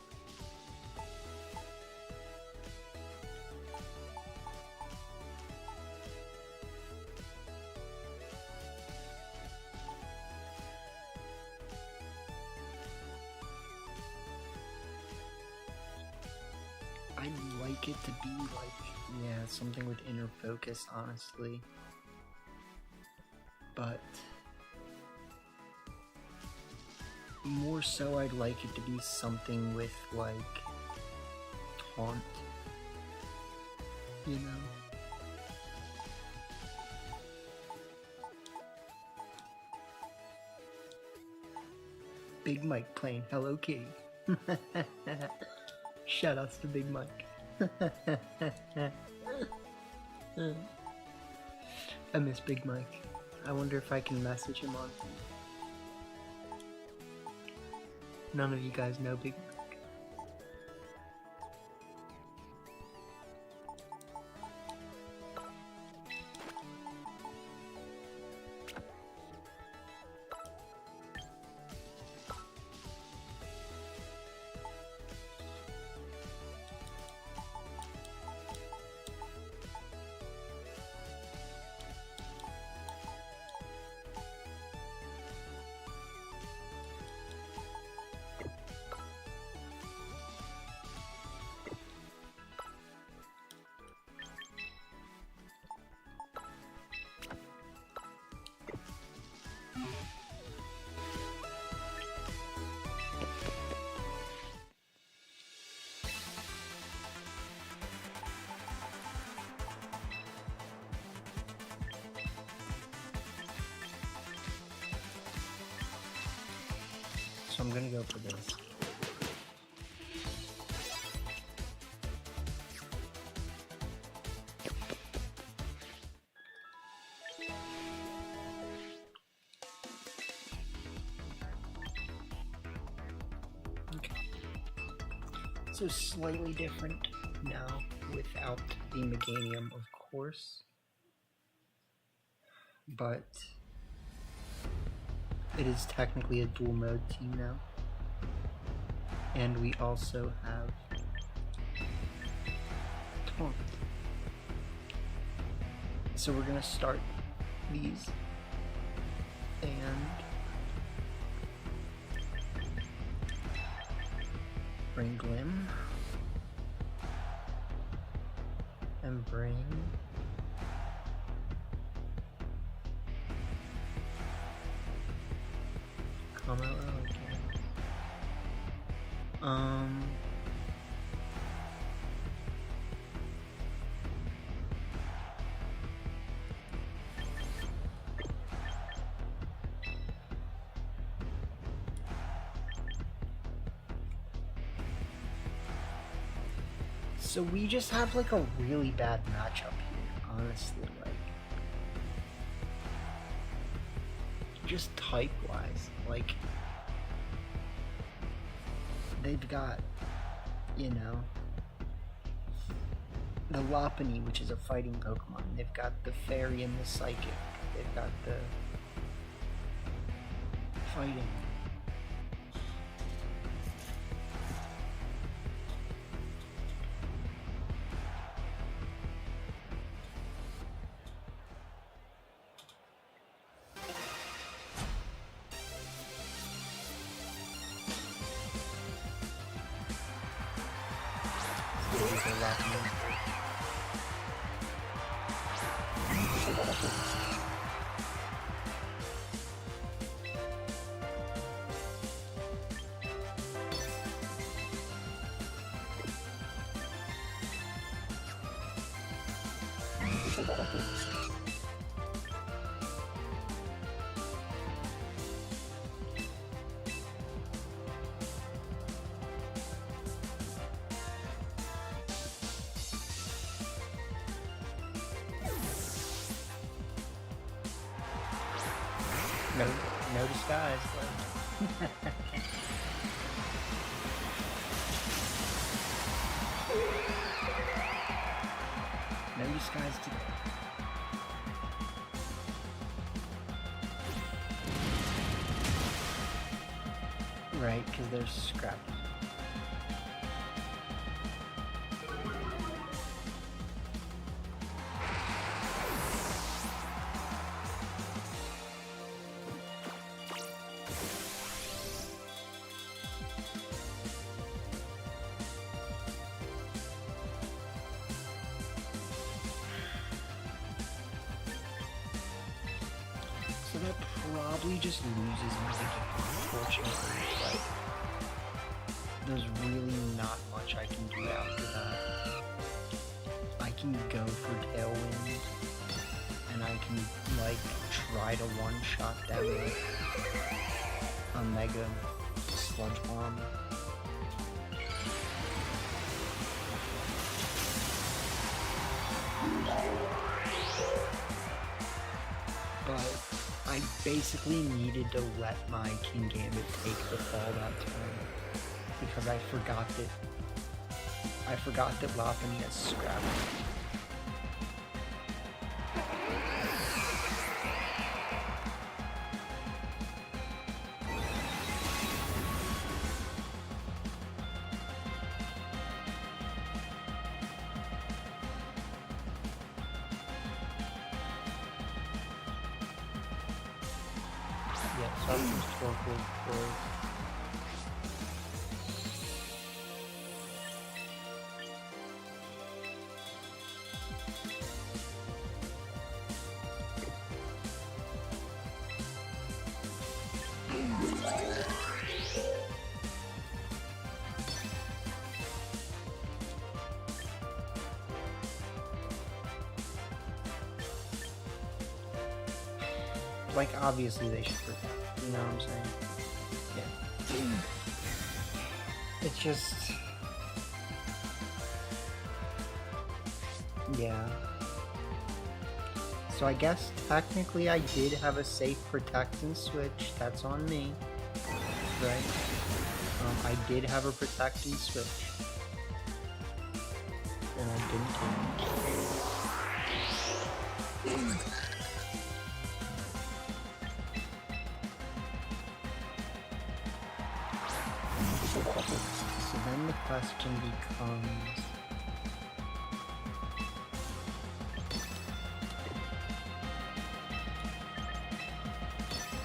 I'd like it to be like, yeah, something with inner focus, honestly. But more so, I'd like it to be something with like taunt, you know? Big Mike playing Hello Kitty. Shoutouts to Big Mike. I miss Big Mike. I wonder if I can message him on. None of you guys know Big Mike. I'm gonna go for this. Okay. So slightly different now without the Meganium, of course. But it is technically a dual mode team now. And we also have Taunt. So we're gonna start these and bring Glim and bring Comma. Okay. So we just have like a really bad matchup here, honestly, like just type-wise, like they've got, you know, the Lopunny, which is a fighting Pokemon. They've got the Fairy and the Psychic. They've got the fighting. No disguise. No disguise today. Right, because they're scrapped. So that probably just loses me the game, unfortunately. Like, there's really not much I can do after that. I can go for Tailwind, and I can, like, try to one-shot them with a Mega Sludge Bomb. But I basically needed to let my Kingambit take the fall that turn because I forgot that Lopunny has scrap. Yeah, so I'm just Torkoal for like, obviously they should protect, you know what I'm saying? Yeah. It's just... yeah. So I guess technically I did have a safe protect and switch. That's on me. Right? I did have a protect and switch. And I didn't do it. So then the question becomes...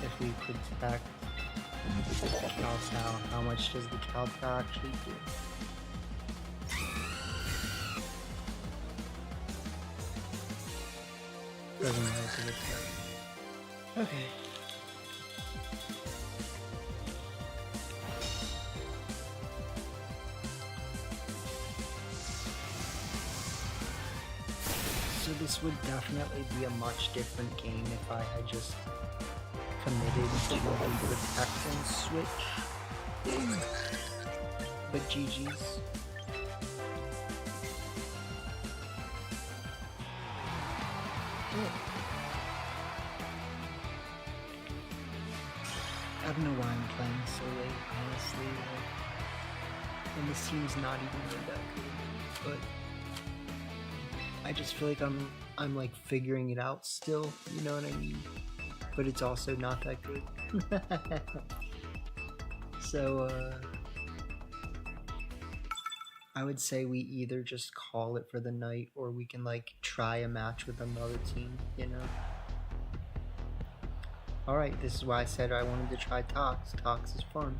if we protect Kowtow, how much does the Kowtow actually do? Doesn't matter to the okay. So this would definitely be a much different game if I had just committed to the protect and switch. But GG's. I don't know why I'm playing so late, honestly. And this team's not even really that good. But I just feel like I'm like figuring it out still, you know what I mean? But it's also not that good. So I would say we either just call it for the night or we can like try a match with another team, you know? Alright, this is why I said I wanted to try Tox. Tox is fun.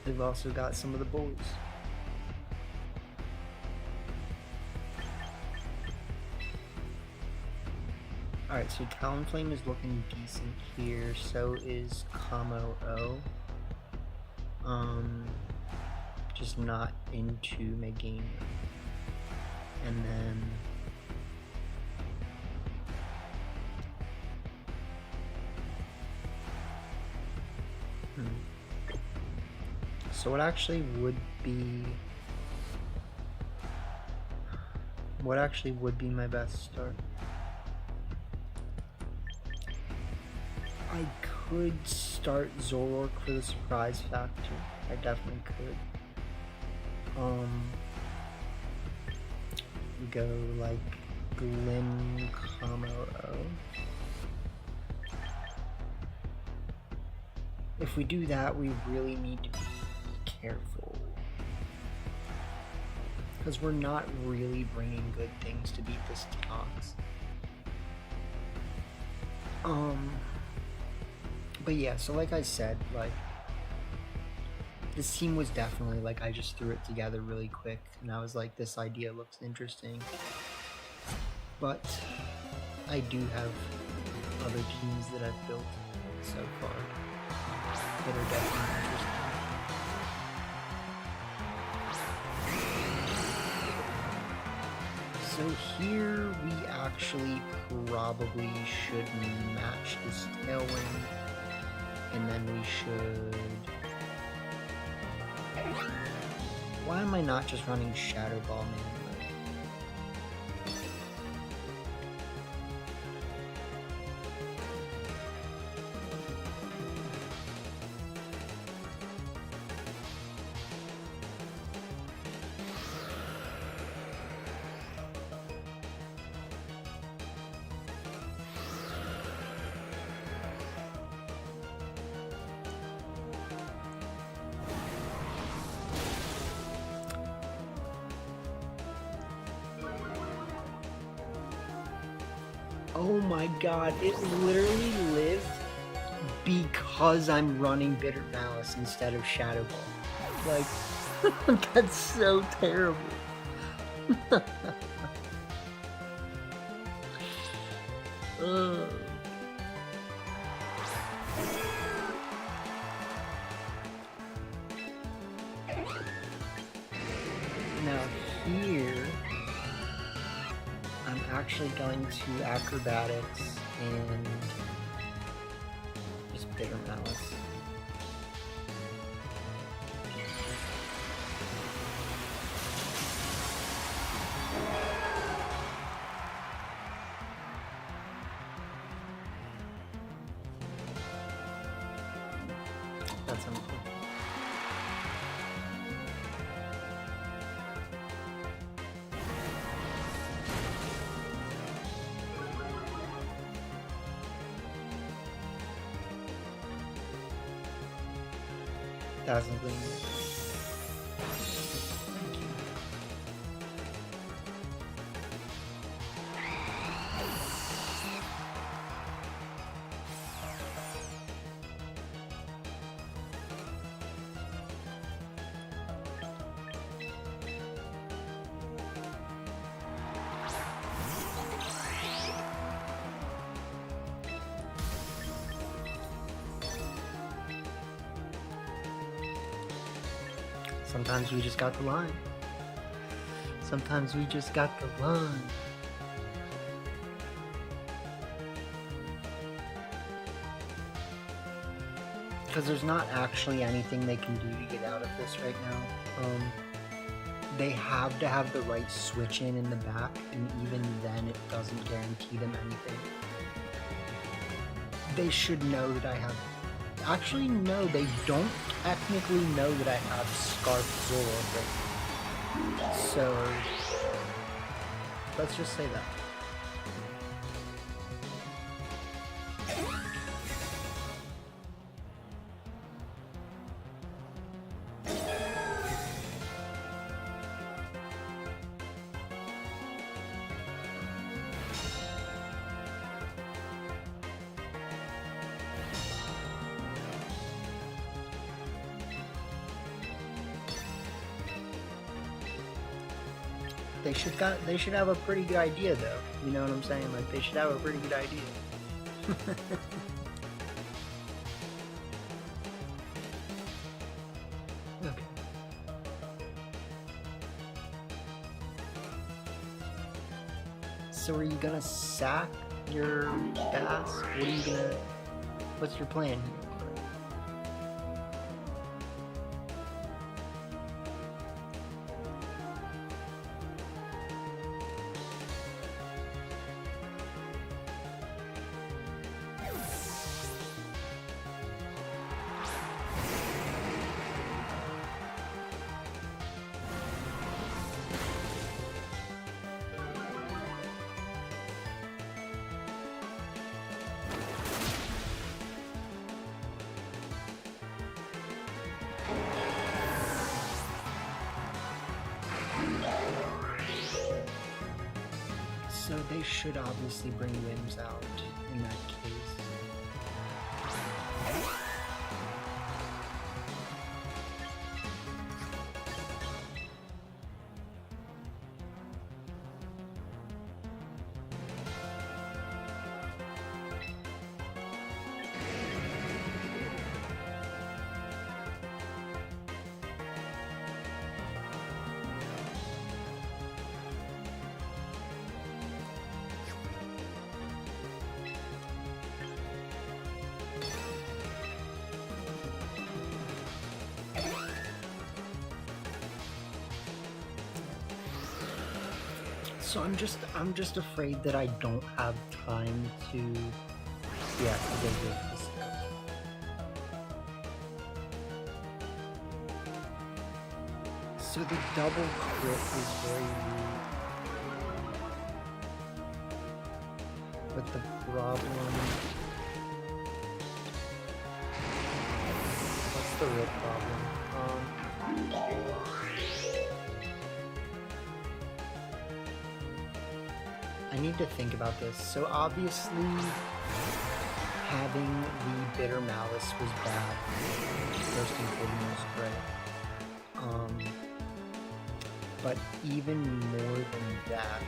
They've also got some of the boys. Alright, so Talonflame is looking decent here, so is Kamo O. Just not into Meganium. And then... So what actually would be... what actually would be my best start? I could start Zoroark for the surprise factor. I definitely could. Go like Glim Kamo O. If we do that, we really need to be careful. Because we're not really bringing good things to beat this Tox. But yeah, so like I said, like, this team was definitely, like, I just threw it together really quick, and I was like, this idea looks interesting. But I do have other teams that I've built so far that are definitely interesting. So here we actually probably should match this Tailwind, and then we should... Why am I not just running Shadow Ball manually? Oh my god, it literally lived because I'm running Bitter Malice instead of Shadow Ball. Like, that's so terrible. Now here, I'm actually going to Acrobatics and just Bitter Malice. That sounds good. Thousand Gleam. Sometimes we just got the line. Sometimes we just got the line. Because there's not actually anything they can do to get out of this right now. They have to have the right switch in the back, and even then it doesn't guarantee them anything. They should know that I have... Actually, no, they don't technically know that I have Scarf Zora, so let's just say that. They should have a pretty good idea, though. You know what I'm saying? Like, they should have a pretty good idea. Okay. So are you gonna sack your bass? What are you gonna... What's your plan here? So they should obviously bring Wims out in that case. So I'm just afraid that I don't have time to deactivate this stuff. So the double crit is very weak. But the problem... What's the real problem? I need to think about this. So obviously, having the Bitter Malice was bad. First and foremost, right? But even more than that,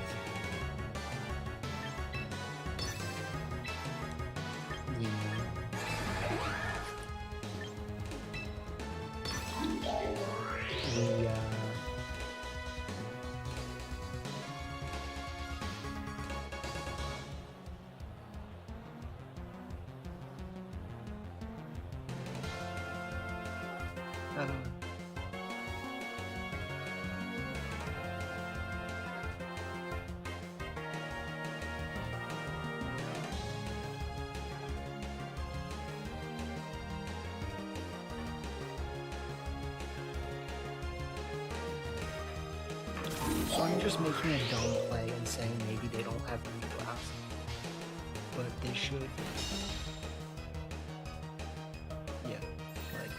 I don't know. So I'm just making a dumb play and saying maybe they don't have re-blast, but they should. Yeah, like.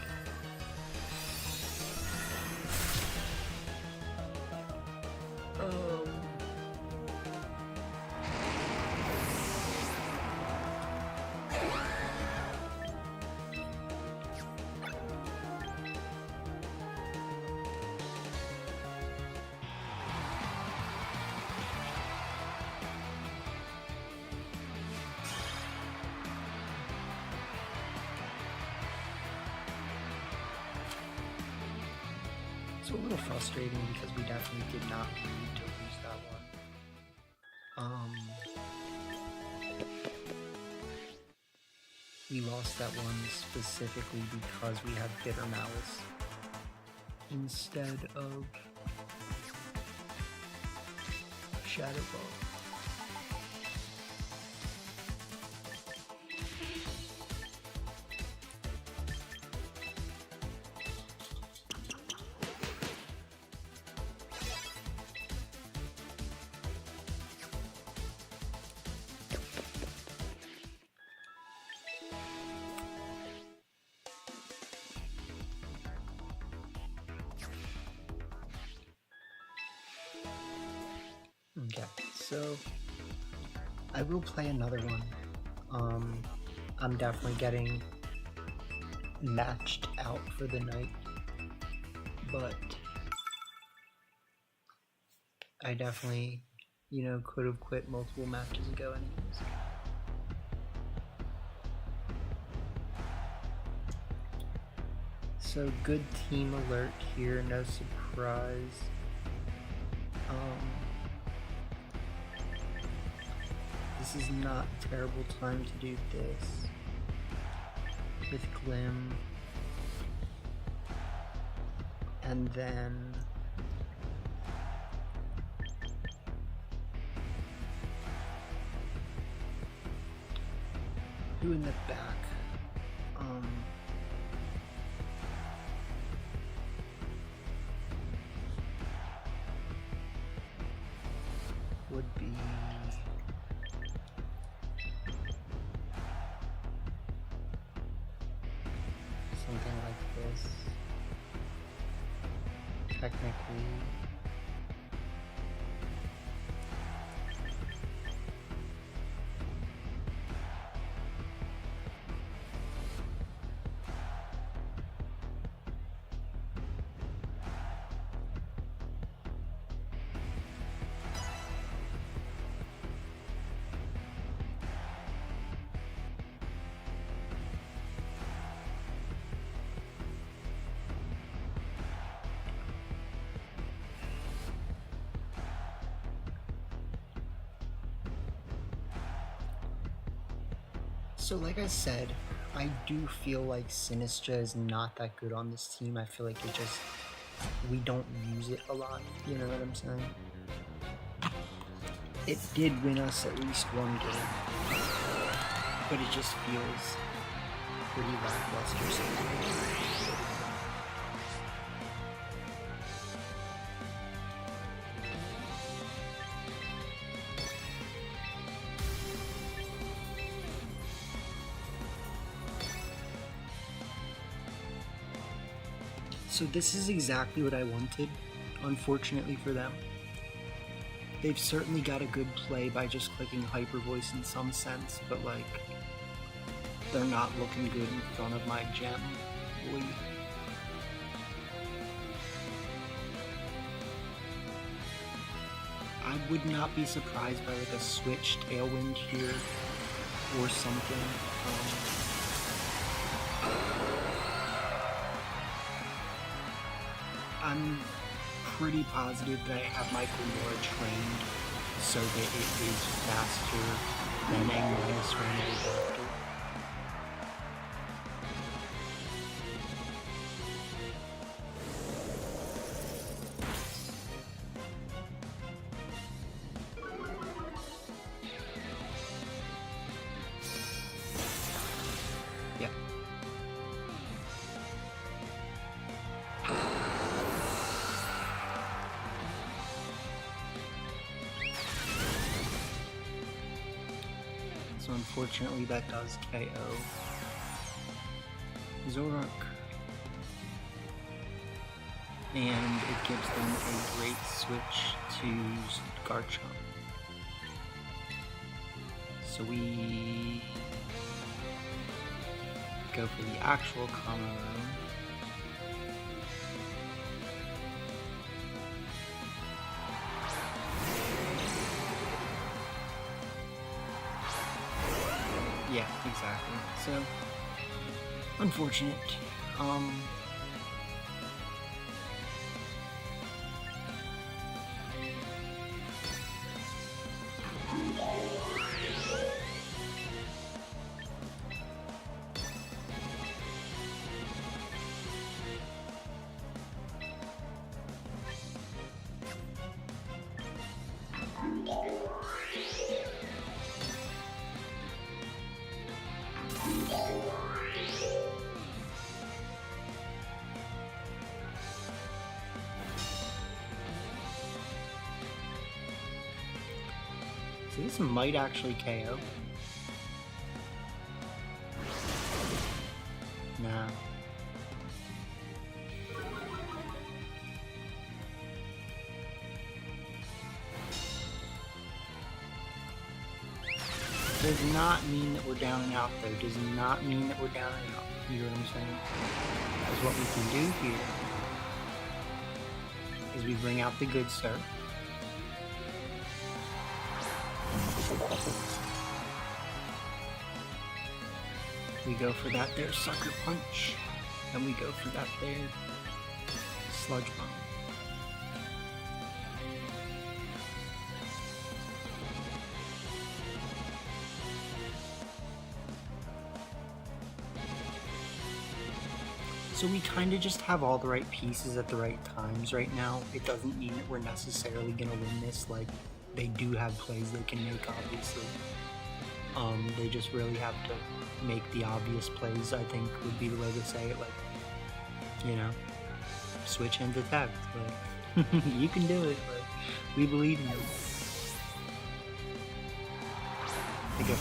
It's a little frustrating because we definitely did not need to lose that one. We lost that one specifically because we had Bitter Malice instead of Shadow Ball. Okay, so I will play another one. I'm definitely getting matched out for the night, but I definitely, could have quit multiple matches ago anyways. So good team alert here, no surprise. This is not a terrible time to do this with Glim, and then who in the back? Would be something like this, technically. So like I said, I do feel like Sinistra is not that good on this team. I feel like we don't use it a lot, you know what I'm saying? It did win us at least one game, but it just feels pretty lackluster sometimes. So this is exactly what I wanted, unfortunately for them. They've certainly got a good play by just clicking Hyper Voice in some sense, but like, they're not looking good in front of my gem boy. I would not be surprised by like a switch Tailwind here or something. I'm pretty positive that I have my Glimora trained so that it is faster than a -1 adapter. Yeah. So unfortunately that does KO Zorak. And it gives them a great switch to Garchomp. So we go for the actual combo room. Yeah, exactly. So, unfortunate. So this might actually KO. Nah. Does not mean that we're down and out though. Does not mean that we're down and out. You know what I'm saying? Because what we can do here is we bring out the good sir. We go for that there sucker punch, and we go for that there sludge bomb. So we kind of just have all the right pieces at the right times right now. It doesn't mean that we're necessarily going to win this. Like, they do have plays they can make, obviously. They just really have to make the obvious plays, I think would be the way to say it. Like, you know, switch and attack. Like, you can do it. Like, we believe in you. Okay.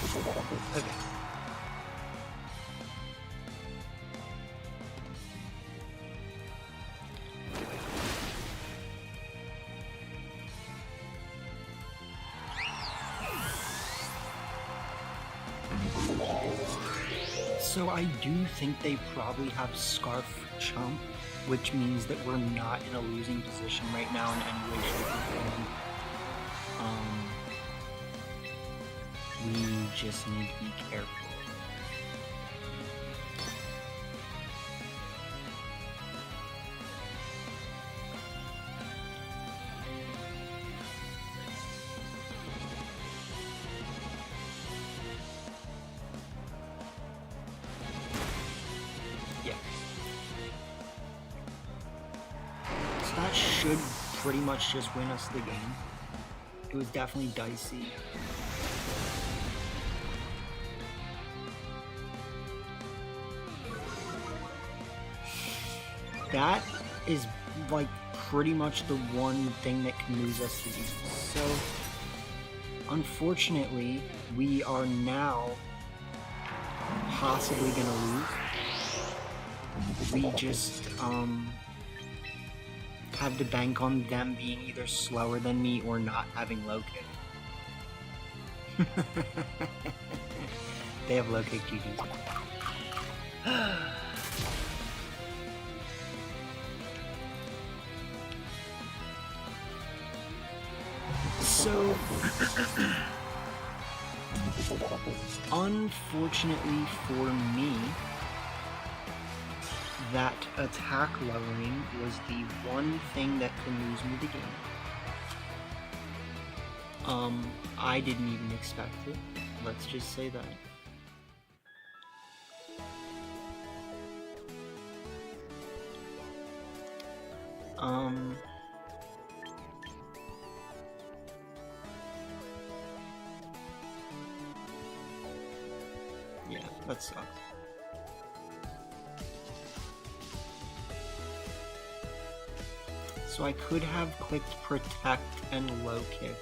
So I do think they probably have Scarf Chump, which means that we're not in a losing position right now in any way, shape, or form. We just need to be careful. That should pretty much just win us the game. It was definitely dicey. That is like pretty much the one thing that can lose us the game. So unfortunately, we are now possibly gonna lose. We just have to bank on them being either slower than me or not having low kick. They have low kick GGs. So, unfortunately for me, that attack lowering was the one thing that can lose me the game. I didn't even expect it. Let's just say that. Yeah, that sucks. So I could have clicked protect and low kick.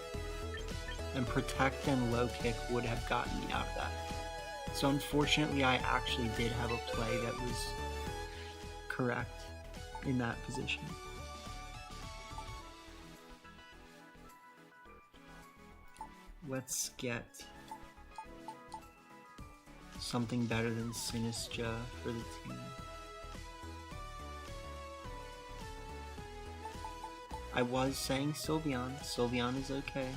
and protect and low kick would have gotten me out of that. So unfortunately, I actually did have a play that was correct in that position. Let's get something better than Sinistra for the team. I was saying Sylveon. Sylveon is okay.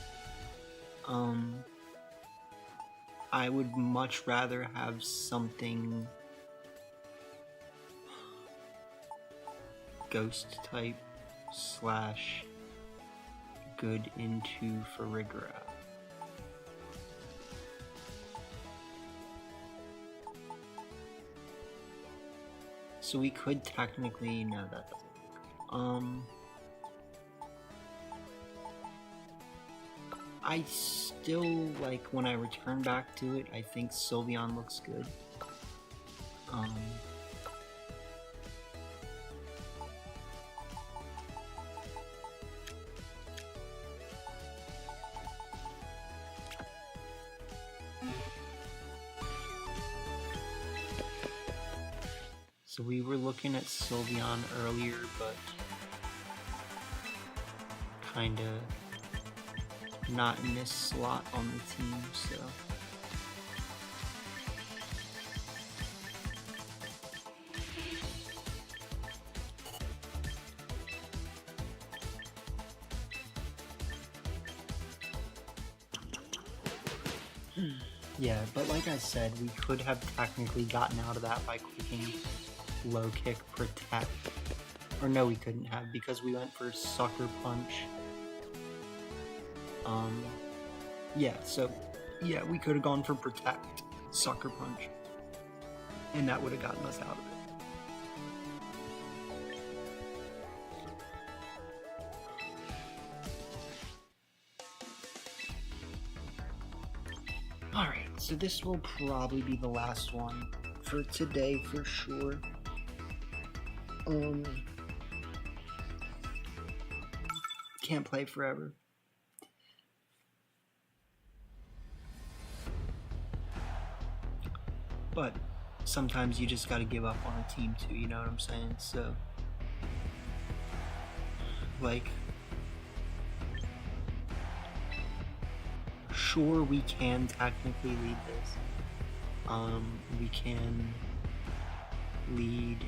I would much rather have something ghost type slash good into Farigiraf. So we could technically, no, that doesn't work. I still, like, when I return back to it, I think Sylveon looks good. So we were looking at Sylveon earlier, but kinda not in this slot on the team, so. Yeah, but like I said, we could have technically gotten out of that by clicking low kick protect. Or no, we couldn't have, because we went for Sucker Punch. Yeah, so, yeah, we could have gone for protect, Sucker Punch. And that would have gotten us out of it. Alright, so this will probably be the last one for today for sure. Can't play forever. But sometimes you just gotta give up on a team too, you know what I'm saying? So, like, sure, we can technically lead this. We can lead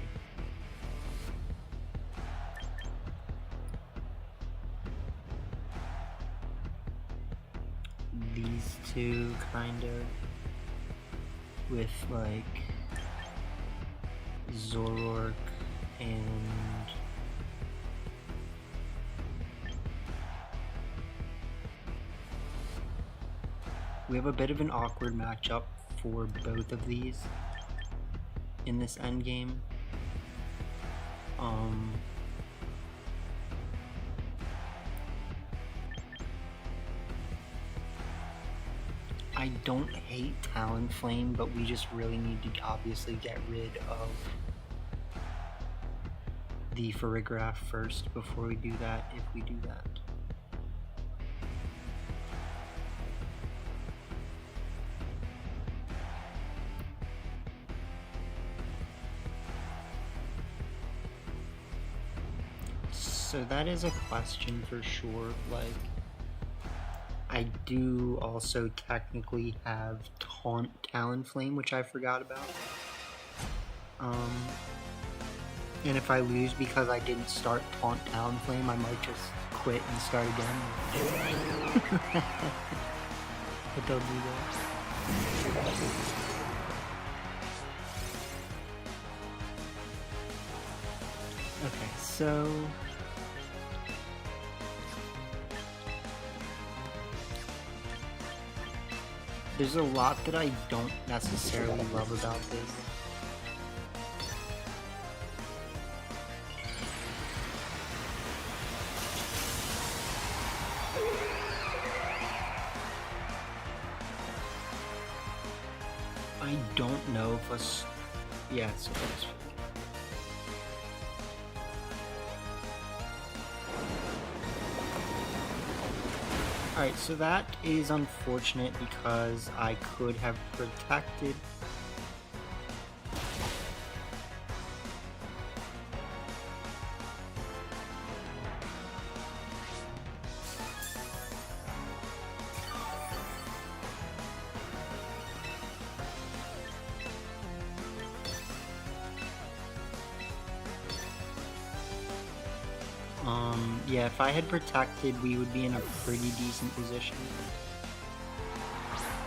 these two, kind of, with, like, Zoroark and we have a bit of an awkward matchup for both of these in this endgame. I don't hate Talonflame, but we just really need to obviously get rid of the Farigiraf first before we do that, if we do that. So that is a question for sure. Like, I do also technically have Taunt Talonflame, which I forgot about. And if I lose because I didn't start Taunt Talonflame, I might just quit and start again. But don't do that. Okay, so there's a lot that I don't necessarily love about this. I don't know if us. Yeah, it's okay. Alright, so that is unfortunate because I could have protected. Yeah, if I had protected, we would be in a pretty decent position.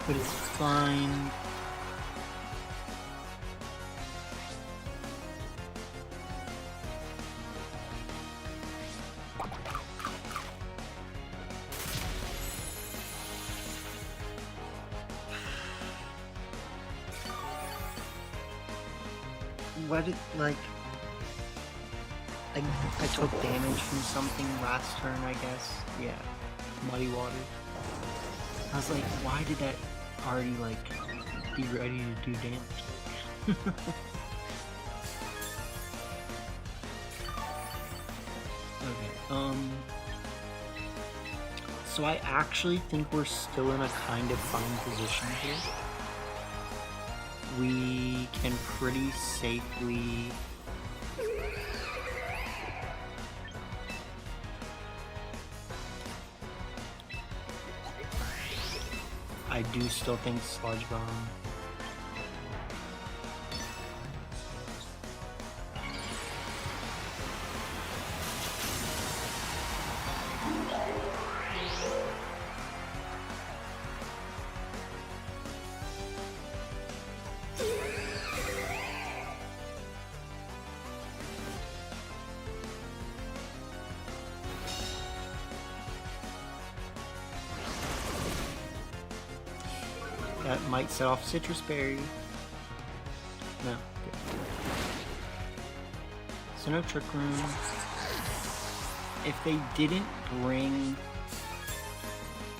But it's fine. What did, like... I took damage from something last turn, I guess. Yeah. Muddy water. I was like, why did that already, like, be ready to do damage? Okay, so I actually think we're still in a kind of fine position here. We can pretty safely... I do still think Sludge Bomb. That might set off Citrus Berry. No. Good. So no Trick Room. If they didn't bring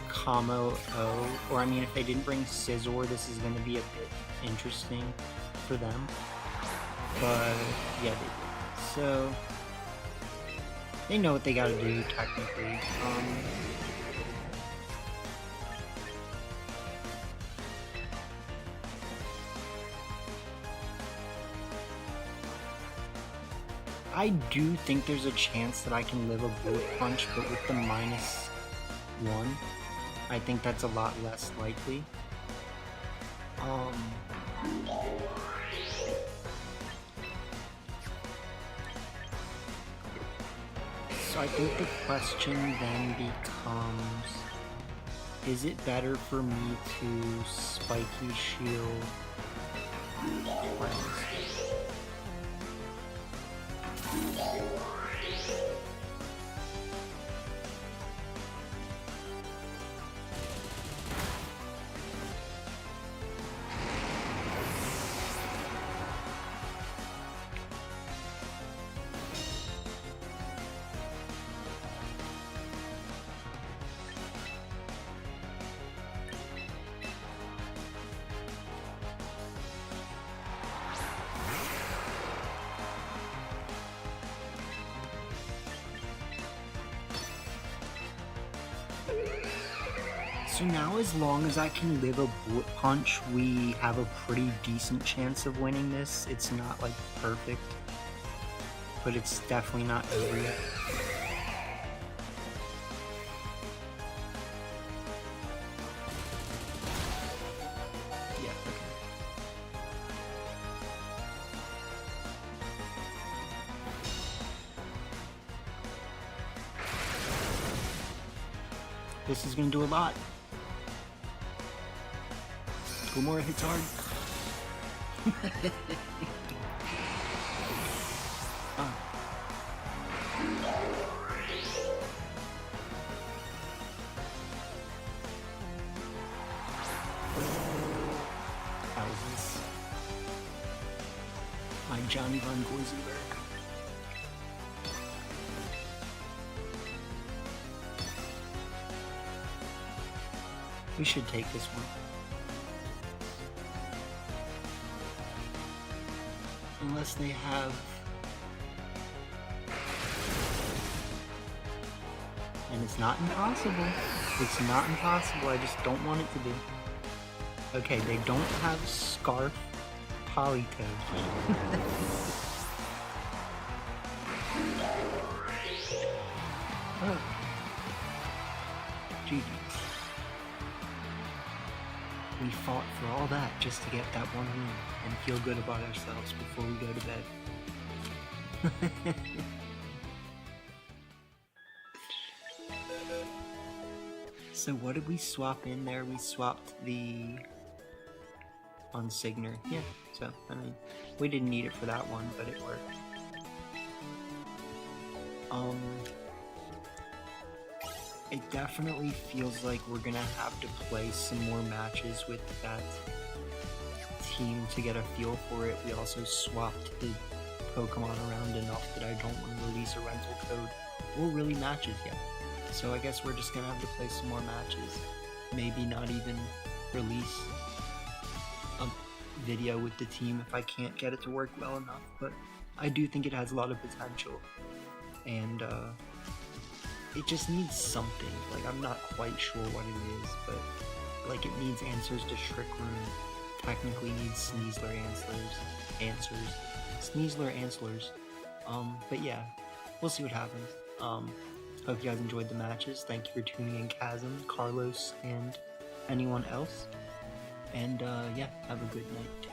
Kamo O, or I mean if they didn't bring Scizor, this is going to be a bit interesting for them. But yeah, they did. So they know what they gotta do technically. I do think there's a chance that I can live a Bullet Punch, but with the -1, I think that's a lot less likely. So I think the question then becomes, is it better for me to Spiky Shield Cleanse? So now as long as I can live a Bullet Punch, we have a pretty decent chance of winning this. It's not like perfect, but it's definitely not over yet. Yeah, okay. This is gonna do a lot. More hits hard. How is this? My Johnny Von Goisenberg. We should take this one. Unless they have... And it's not impossible. It's not impossible, I just don't want it to be. Okay, they don't have Scarf Polytoad. Oh. GG. We fought for all that just to get that one win and feel good about ourselves before we go to bed. So what did we swap in there? We swapped the Unsigner. Yeah, so, I mean, we didn't need it for that one, but it worked. It definitely feels like we're gonna have to play some more matches with that team to get a feel for it. We also swapped the Pokemon around enough that I don't want to release a rental code or really matches yet. So I guess we're just gonna have to play some more matches. Maybe not even release a video with the team if I can't get it to work well enough, but I do think it has a lot of potential. And it just needs something. Like, I'm not quite sure what it is, but like it needs answers to Trick Room. Technically needs Sneasler answers. Sneasler Antlers. But yeah, we'll see what happens. Hope you guys enjoyed the matches. Thank you for tuning in, Chasm, Carlos, and anyone else. And yeah, have a good night.